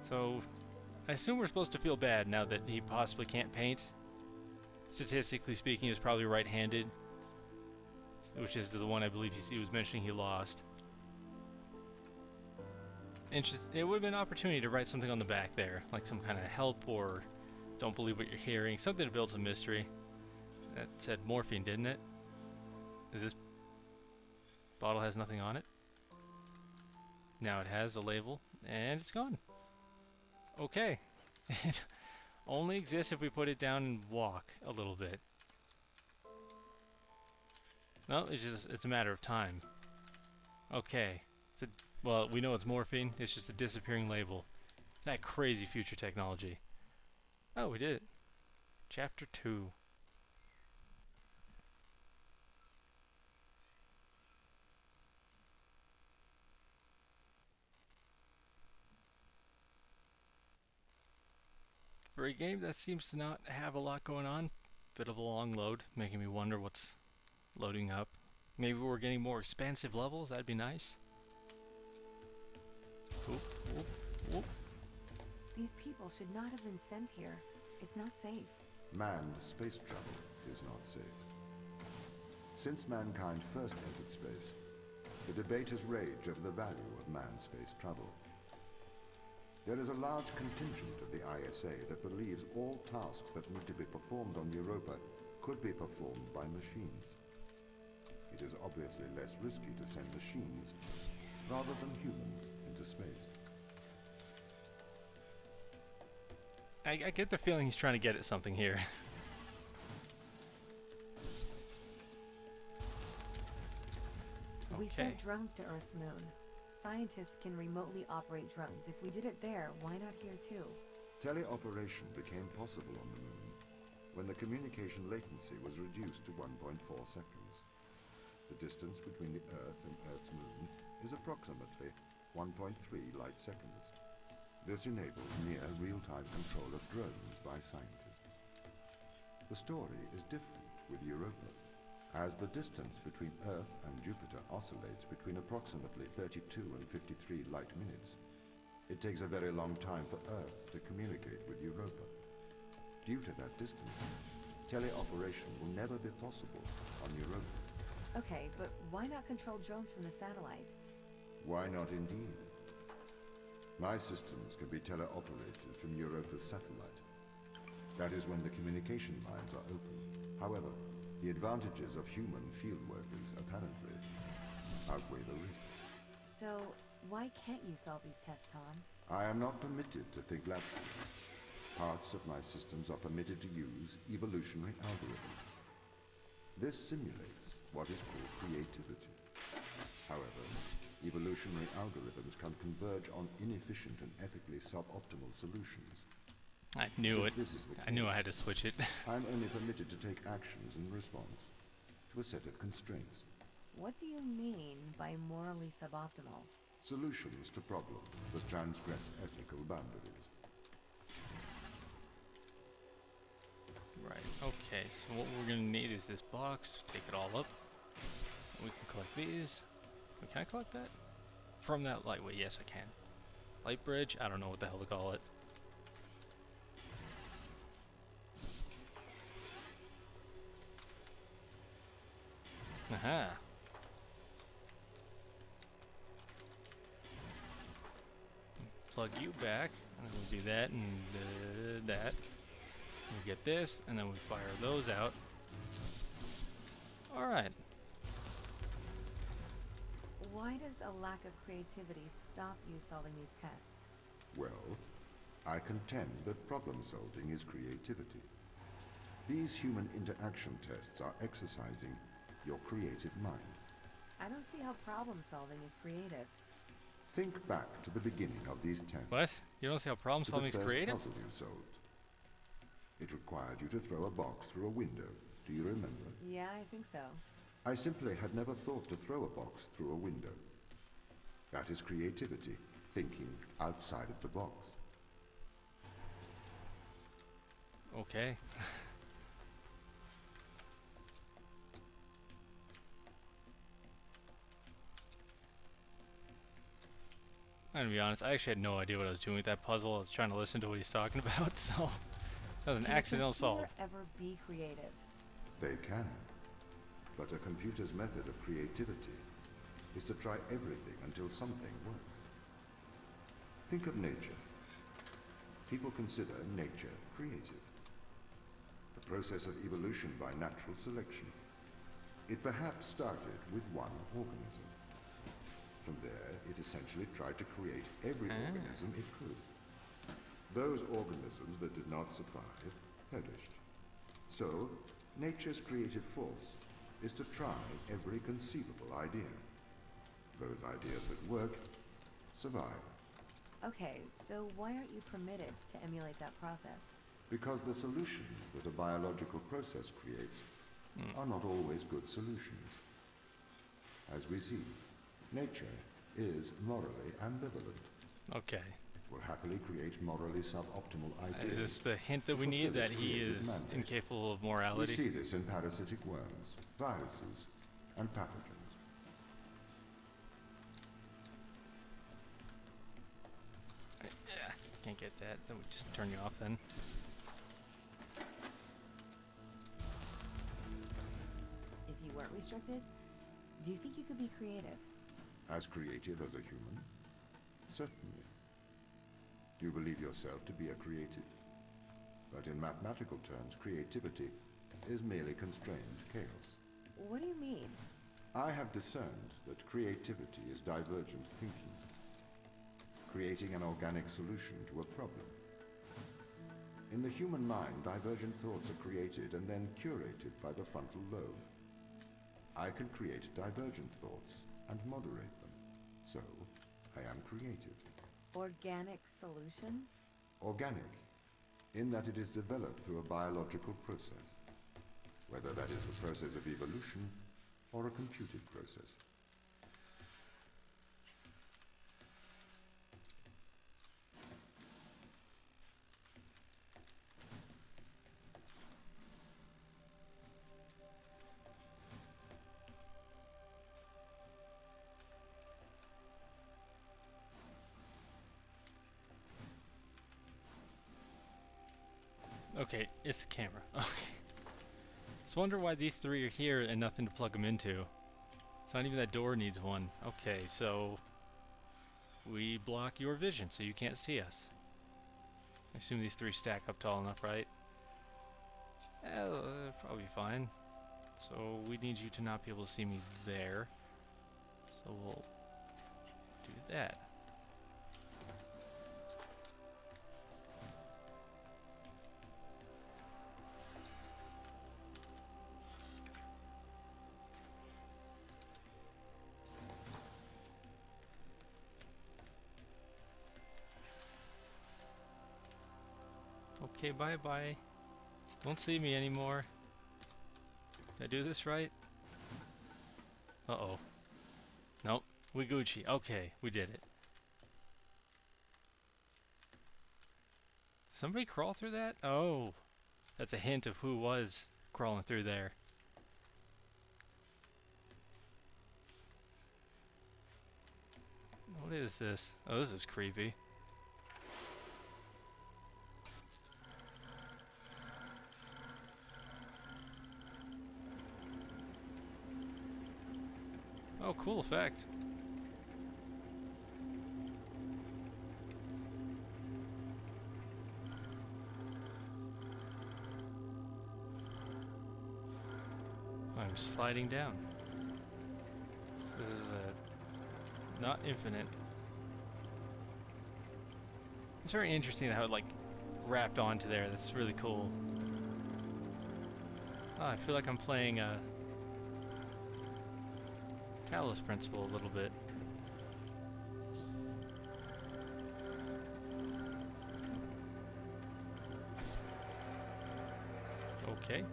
So, I assume we're supposed to feel bad now that he possibly can't paint. Statistically speaking, he was probably right-handed, which is the one I believe he was mentioning he lost. It would have been an opportunity to write something on the back there, like some kind of help or don't believe what you're hearing, something to build some mystery. That said morphine, didn't it? Is this bottle has nothing on it? Now it has a label, and it's gone. Okay. It only exists if we put it down and walk a little bit. No, it's a matter of time. Okay. Well, we know it's morphine. It's just a disappearing label. That crazy future technology. Oh, we did it. Chapter 2. For a game that seems to not have a lot going on, bit of a long load, making me wonder what's loading up. Maybe we're getting more expansive levels, that'd be nice. Oop, oop, oop. These people should not have been sent here. It's not safe. Manned space travel is not safe. Since mankind first entered space, the debate has raged over the value of manned space travel. There is a large contingent of the ISA that believes all tasks that need to be performed on Europa could be performed by machines. It is obviously less risky to send machines rather than humans into space. I get the feeling he's trying to get at something here. We Okay. sent drones to Earth's moon. scientists can remotely operate drones. If we did it there, why not here too? Teleoperation became possible on the Moon when the communication latency was reduced to 1.4 seconds. The distance between the Earth and Earth's Moon is approximately 1.3 light seconds. This enables near real-time control of drones by scientists. The story is different with Europa, as the distance between Earth and Jupiter oscillates between approximately 32 and 53 light minutes. It takes a very long time for Earth to communicate with Europa. Due to that distance, teleoperation will never be possible on Europa. Okay, but why not control drones from the satellite? Why not indeed? My systems can be teleoperated from Europa's satellite. That is when the communication lines are open. However, the advantages of human field workers apparently outweigh the risks. So, why can't you solve these tests, Tom? I am not permitted to think laterally. Parts of my systems are permitted to use evolutionary algorithms. This simulates what is called creativity. However, evolutionary algorithms can converge on inefficient and ethically suboptimal solutions. I knew it. Since this is the I knew I case, had to switch it. I'm only permitted to take actions in response to a set of constraints. What do you mean by morally suboptimal? Solutions to problems that transgress ethical boundaries. Right, okay, so what we're gonna need is this box, take it all up. We can collect these. Can I collect that? From that lightweight, yes I can. Light bridge, I don't know what the hell to call it. Aha! Plug you back, and then we'll do that and that. We get this, and then we fire those out. Alright. Why does a lack of creativity stop you solving these tests? Well, I contend that problem solving is creativity. These human interaction tests are exercising your creative mind. I don't see how problem solving is creative. Think back to the beginning of these tests. What? You don't see how problem To solving the is first creative? puzzle you solved. It required you to throw a box through a window. Do you remember? Yeah, I think so. I simply had never thought to throw a box through a window. That is creativity, thinking outside of the box. Okay. I'm gonna be honest, I actually had no idea what I was doing with that puzzle. I was trying to listen to what he's talking about, so that was an Can accidental a solve. computer ever be creative? They can. But a computer's method of creativity is to try everything until something works. Think of nature. People consider nature creative. The process of evolution by natural selection. It perhaps started with one organism. From there, it essentially tried to create every organism it could. Those organisms that did not survive perished. So, nature's creative force is to try every conceivable idea. Those ideas that work survive. Okay, so why aren't you permitted to emulate that process? Because the solutions that a biological process creates are not always good solutions. As we see, nature is morally ambivalent. Okay. It will happily create morally suboptimal ideas. Is this the hint that to we need, fulfill that its he creative is mandate. incapable of We morality? see this in parasitic worms, viruses, and pathogens. Yeah, can't get that, so we just turn you off then. If you weren't restricted, do you think you could be creative? As creative as a human? Certainly. Do you believe yourself to be a creative? But in mathematical terms, creativity is merely constrained chaos. What do you mean? I have discerned that creativity is divergent thinking, creating an organic solution to a problem. In the human mind, divergent thoughts are created and then curated by the frontal lobe. I can create divergent thoughts and moderate them. So, I am creative. Organic solutions? Organic, in that it is developed through a biological process. Whether that is the process of evolution or a computed process. Okay, it's the camera. Okay. So I wonder why these three are here and nothing to plug them into. It's not even that door needs one. Okay, so we block your vision so you can't see us. I assume these three stack up tall enough, right? Probably fine. So we need you to not be able to see me there. So we'll do that. Okay, bye-bye. Don't see me anymore. Did I do this right? Uh-oh. Nope. We Gucci. Okay, we did it. Somebody crawl through that? Oh. That's a hint of who was crawling through there. What is this? Oh, this is creepy. Oh, cool effect. I'm sliding down. This is not infinite. It's very interesting how it like wrapped onto there. That's really cool. Oh, I feel like I'm playing Talos Principle a little bit. Okay.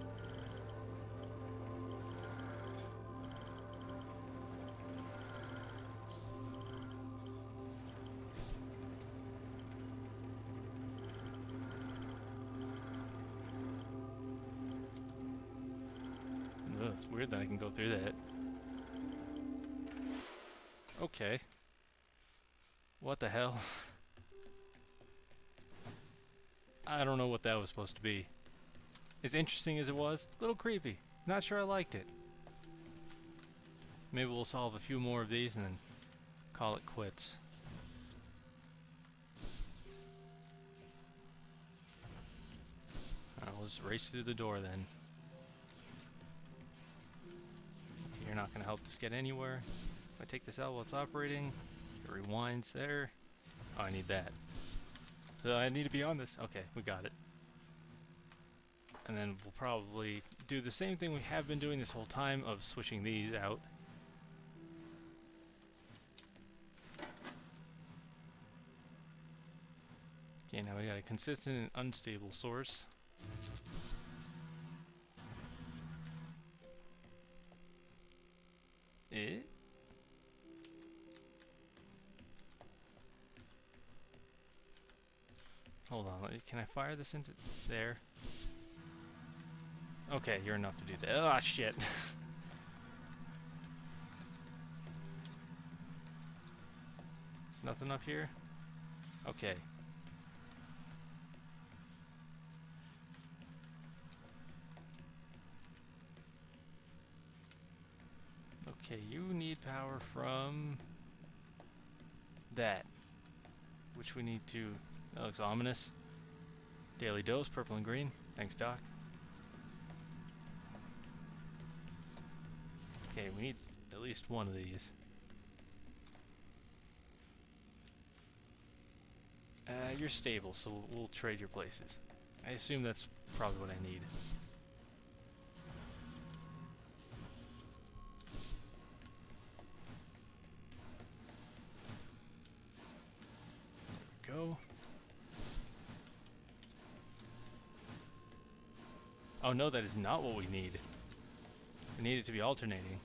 Ugh, it's weird that I can go through that. Okay. What the hell? I don't know what that was supposed to be. As interesting as it was, a little creepy. Not sure I liked it. Maybe we'll solve a few more of these and then call it quits. Alright, we'll just race through the door then. Okay, you're not going to help us get anywhere. If I take this out while it's operating, it rewinds there. Oh, I need that. So I need to be on this. Okay, we got it. And then we'll probably do the same thing we have been doing this whole time of switching these out. Okay, now we got a consistent and unstable source. Hold on, can I fire this into there? Okay, you're enough to do that. Ah, shit. There's nothing up here? Okay. Okay, you need power from that. Which we need to... That looks ominous. Daily dose, purple and green. Thanks, Doc. Okay, we need at least one of these. You're stable, so we'll trade your places. I assume that's probably what I need. go. Oh no, that is not what we need. We need it to be alternating.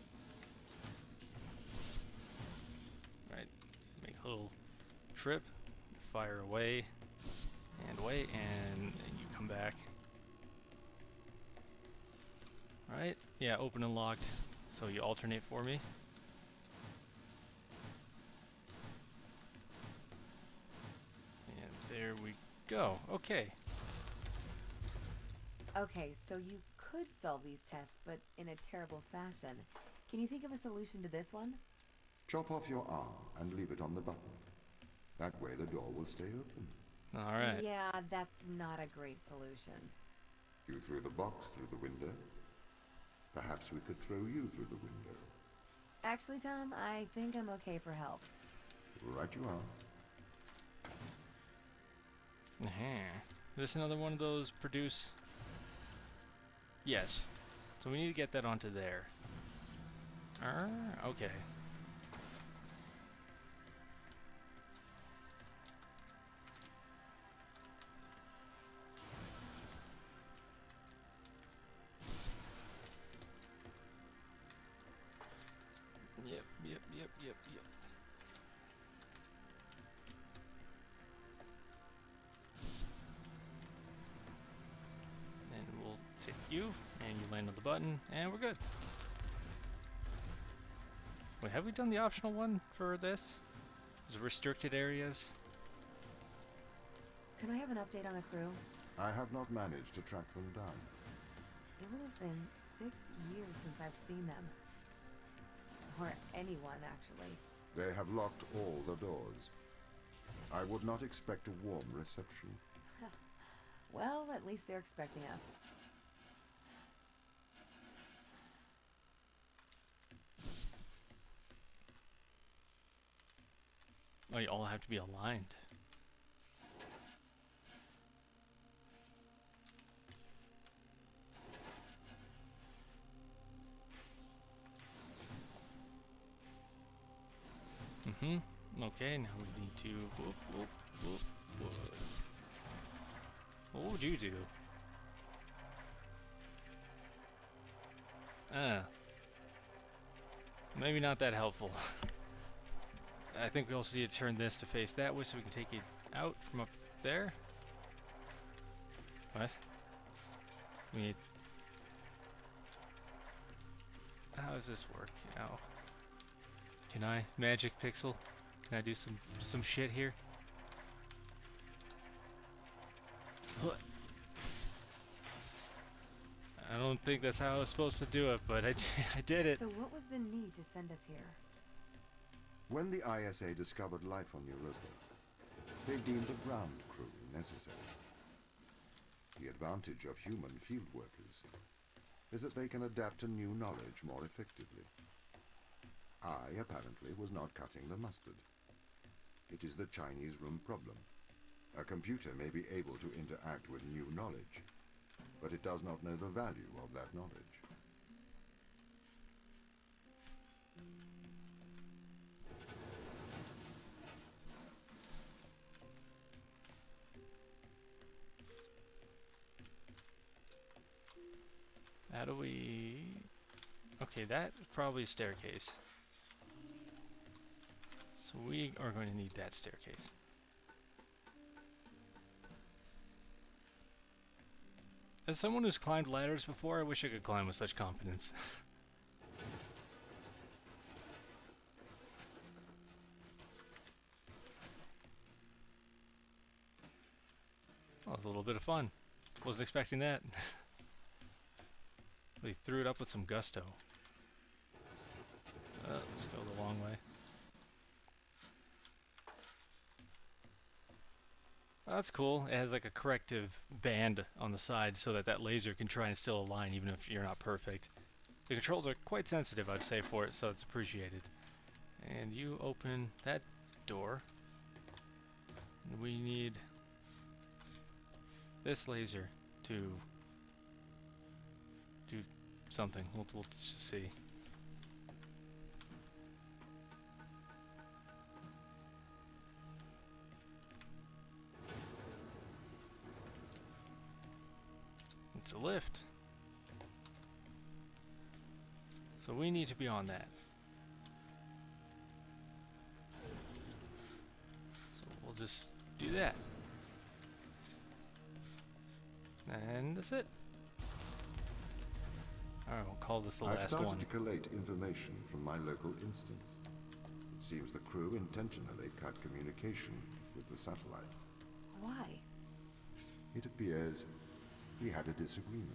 Right, make a little trip, fire away, and you come back. Right, yeah, open and locked, so you alternate for me. And there we go, okay. Okay, so you could solve these tests, but in a terrible fashion. Can you think of a solution to this one? Chop off your arm and leave it on the button. That way the door will stay open. Alright. Yeah, that's not a great solution. You threw the box through the window. Perhaps we could throw you through the window. Actually, Tom, I think I'm okay for help. Right you are. Is this another one of those produce? Yes. So we need to get that onto there. Okay. Yep. And we'll take you, and you land on the button, and we're good. Wait, have we done the optional one for this? Is it restricted areas? Can I have an update on the crew? I have not managed to track them down. It will have been 6 years since I've seen them. Or anyone, actually. They have locked all the doors. I would not expect a warm reception. Well, at least they're expecting us. Oh, you all have to be aligned. Okay, now we need to... What would you do? Maybe not that helpful. I think we also need to turn this to face that way so we can take it out from up there. What? We need... How does this work? Ow. Can I? Magic Pixel? Can I do some shit here? I don't think that's how I was supposed to do it, but I did it. So what was the need to send us here? When the ISA discovered life on Europa, they deemed a ground crew necessary. The advantage of human field workers is that they can adapt to new knowledge more effectively. I, apparently, was not cutting the mustard. It is the Chinese room problem. A computer may be able to interact with new knowledge, but it does not know the value of that knowledge. How do we... Okay, that's probably a staircase. So we are going to need that staircase. As someone who's climbed ladders before, I wish I could climb with such confidence. Well, a little bit of fun. Wasn't expecting that. They threw it up with some gusto. Let's go the long way. That's cool. It has like a corrective band on the side so that that laser can try and still align even if you're not perfect. The controls are quite sensitive, I'd say, for it, so it's appreciated. And you open that door. And we need this laser to do something. We'll just see. it's a lift. So we need to be on that. So we'll just do that. And that's it. Alright, we'll call this the I've last started one. to collate information from my local instance. It seems the crew intentionally cut communication with the satellite. Why? It appears we had a disagreement.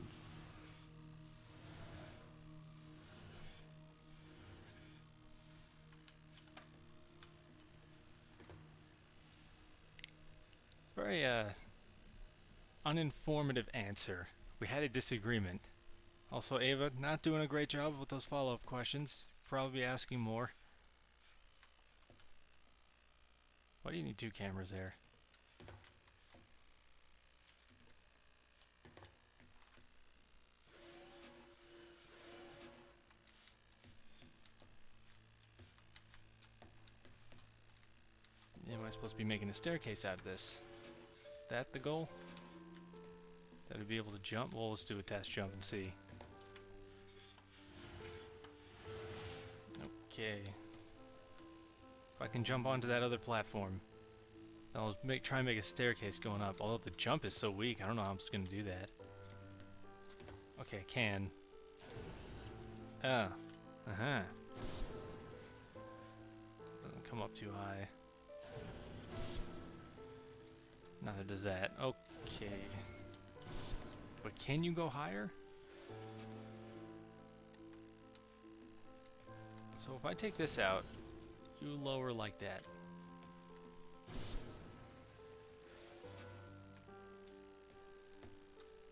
Very, uninformative answer. We had a disagreement. Also, Ava, not doing a great job with those follow-up questions. Probably asking more. Why do you need two cameras there? Am I supposed to be making a staircase out of this? Is that the goal? That I'd be able to jump? Well, let's do a test jump and see. Okay. If I can jump onto that other platform, then I'll try and make a staircase going up. Although the jump is so weak, I don't know how I'm just gonna do that. Okay, I can. Uh-huh. Doesn't come up too high. Neither does that. Okay. But can you go higher? So if I take this out, you lower like that.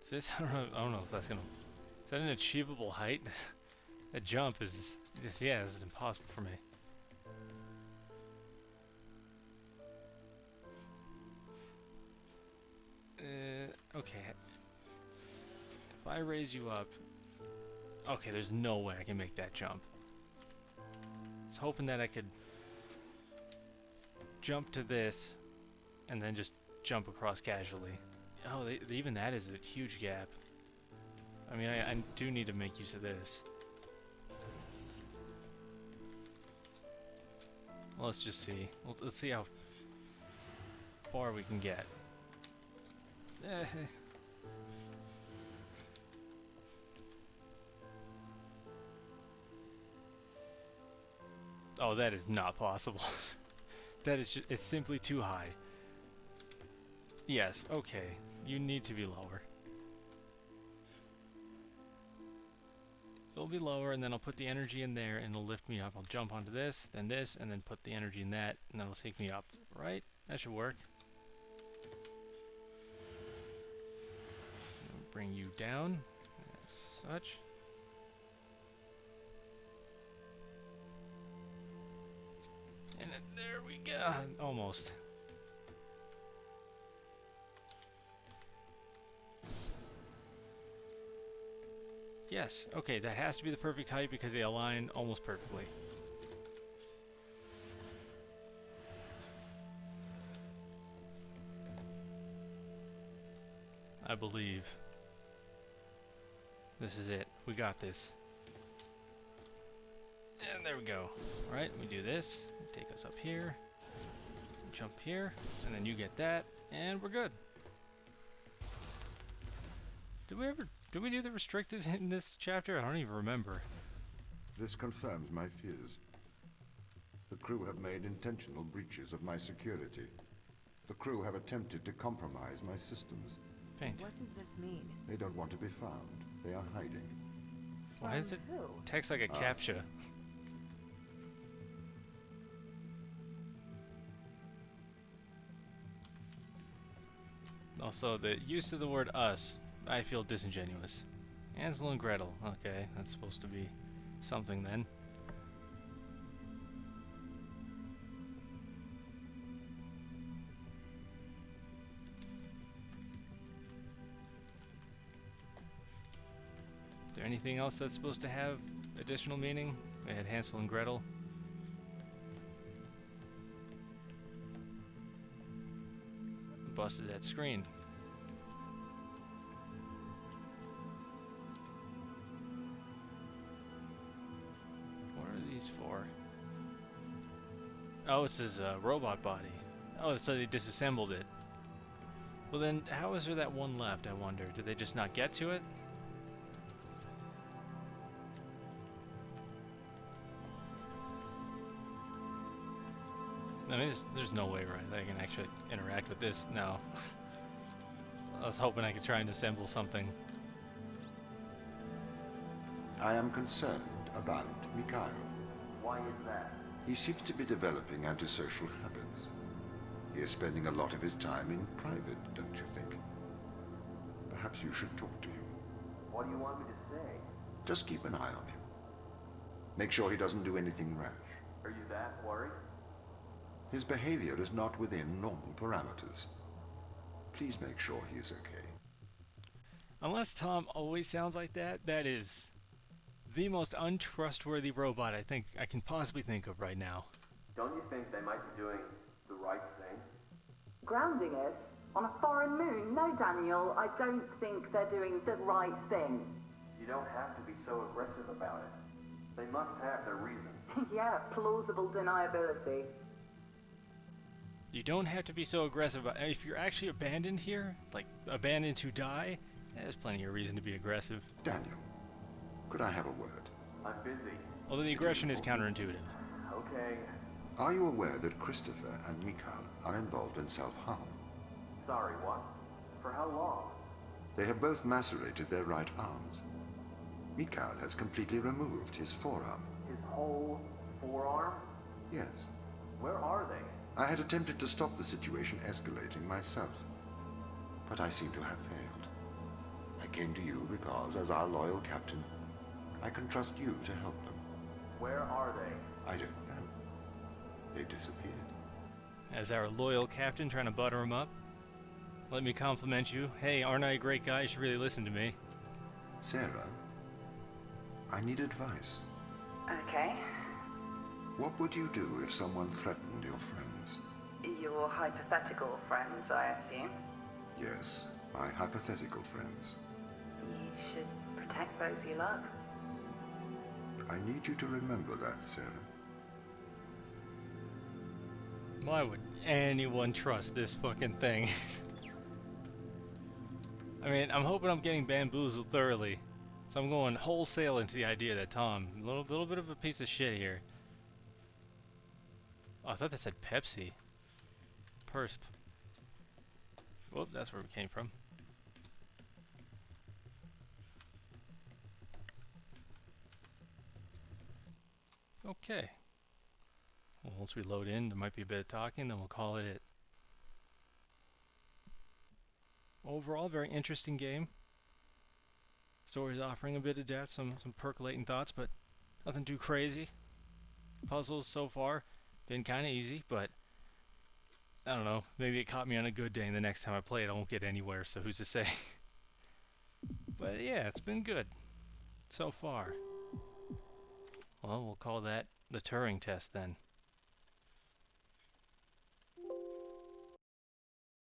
Is this, I don't know if that's gonna, is that an achievable height? That jump is, yeah, this is impossible for me. Okay. If I raise you up, okay, there's no way I can make that jump. I was hoping that I could jump to this and then just jump across casually. Oh, even that is a huge gap. I mean, I do need to make use of this. Well, let's just see. Let's see how far we can get. Oh, that is not possible. That is just, it's simply too high. Yes, okay. You need to be lower. It'll be lower, and then I'll put the energy in there, and it'll lift me up. I'll jump onto this, and then put the energy in that, and that'll take me up. Right? That should work. Bring you down, as such. And then there we go. Almost. Yes, okay, that has to be the perfect height because they align almost perfectly. I believe. This is it. We got this. And there we go. Alright, we do this. Take us up here. Jump here. And then you get that. And we're good. Did we do the restricted in this chapter? I don't even remember. This confirms my fears. The crew have made intentional breaches of my security. The crew have attempted to compromise my systems. Paint. What does this mean? They don't want to be found. They are hiding. Why is it From who? text like a CAPTCHA? Also, the use of the word us, I feel disingenuous. Hansel and Gretel. Okay, that's supposed to be something then. Is there anything else that's supposed to have additional meaning? We had Hansel and Gretel. Busted that screen. Oh, it's his robot body. Oh, so they disassembled it. Well then, how is there that one left, I wonder? Did they just not get to it? I mean, there's no way, right, that I can actually interact with this. No. I was hoping I could try and assemble something. I am concerned about Mikhail. Why is that? He seems to be developing antisocial habits. He is spending a lot of his time in private, don't you think? Perhaps you should talk to him. What do you want me to say? Just keep an eye on him. Make sure he doesn't do anything rash. Are you that worried? His behavior is not within normal parameters. Please make sure he is okay. Unless Tom always sounds like that, that is the most untrustworthy robot I think I can possibly think of right now. Don't you think they might be doing the right thing? Grounding us on a foreign moon? No, Daniel, I don't think they're doing the right thing. You don't have to be so aggressive about it. They must have their reason. Yeah, plausible deniability. You don't have to be so aggressive. If you're actually abandoned here, like abandoned to die, there's plenty of reason to be aggressive. Daniel, could I have a word? I'm busy. Although the aggression is counterintuitive. Okay. Are you aware that Christopher and Mikhail are involved in self-harm? Sorry, what? For how long? They have both macerated their right arms. Mikhail has completely removed his forearm. His whole forearm? Yes. Where are they? I had attempted to stop the situation escalating myself, but I seem to have failed. I came to you because, as our loyal captain, I can trust you to help them. Where are they? I don't know. They disappeared. As our loyal captain trying to butter him up. Let me compliment you. Hey, aren't I a great guy? You should really listen to me. Sarah, I need advice. Okay. What would you do if someone threatened your friends? Your hypothetical friends, I assume. Yes, my hypothetical friends. You should protect those you love. I need you to remember that, Sarah. Why would anyone trust this fucking thing? I mean, I'm hoping I'm getting bamboozled thoroughly. So I'm going wholesale into the idea that Tom, a little bit of a piece of shit here. Oh, I thought that said Pepsi. Persp. Whoop, that's where we came from. Okay. Well, once we load in, there might be a bit of talking, then we'll call it. Overall, very interesting game. Story's offering a bit of depth, some percolating thoughts, but nothing too crazy. Puzzles so far been kind of easy, but I don't know. Maybe it caught me on a good day, and the next time I play it, I won't get anywhere. So who's to say? But yeah, it's been good so far. Well, we'll call that the Turing Test then.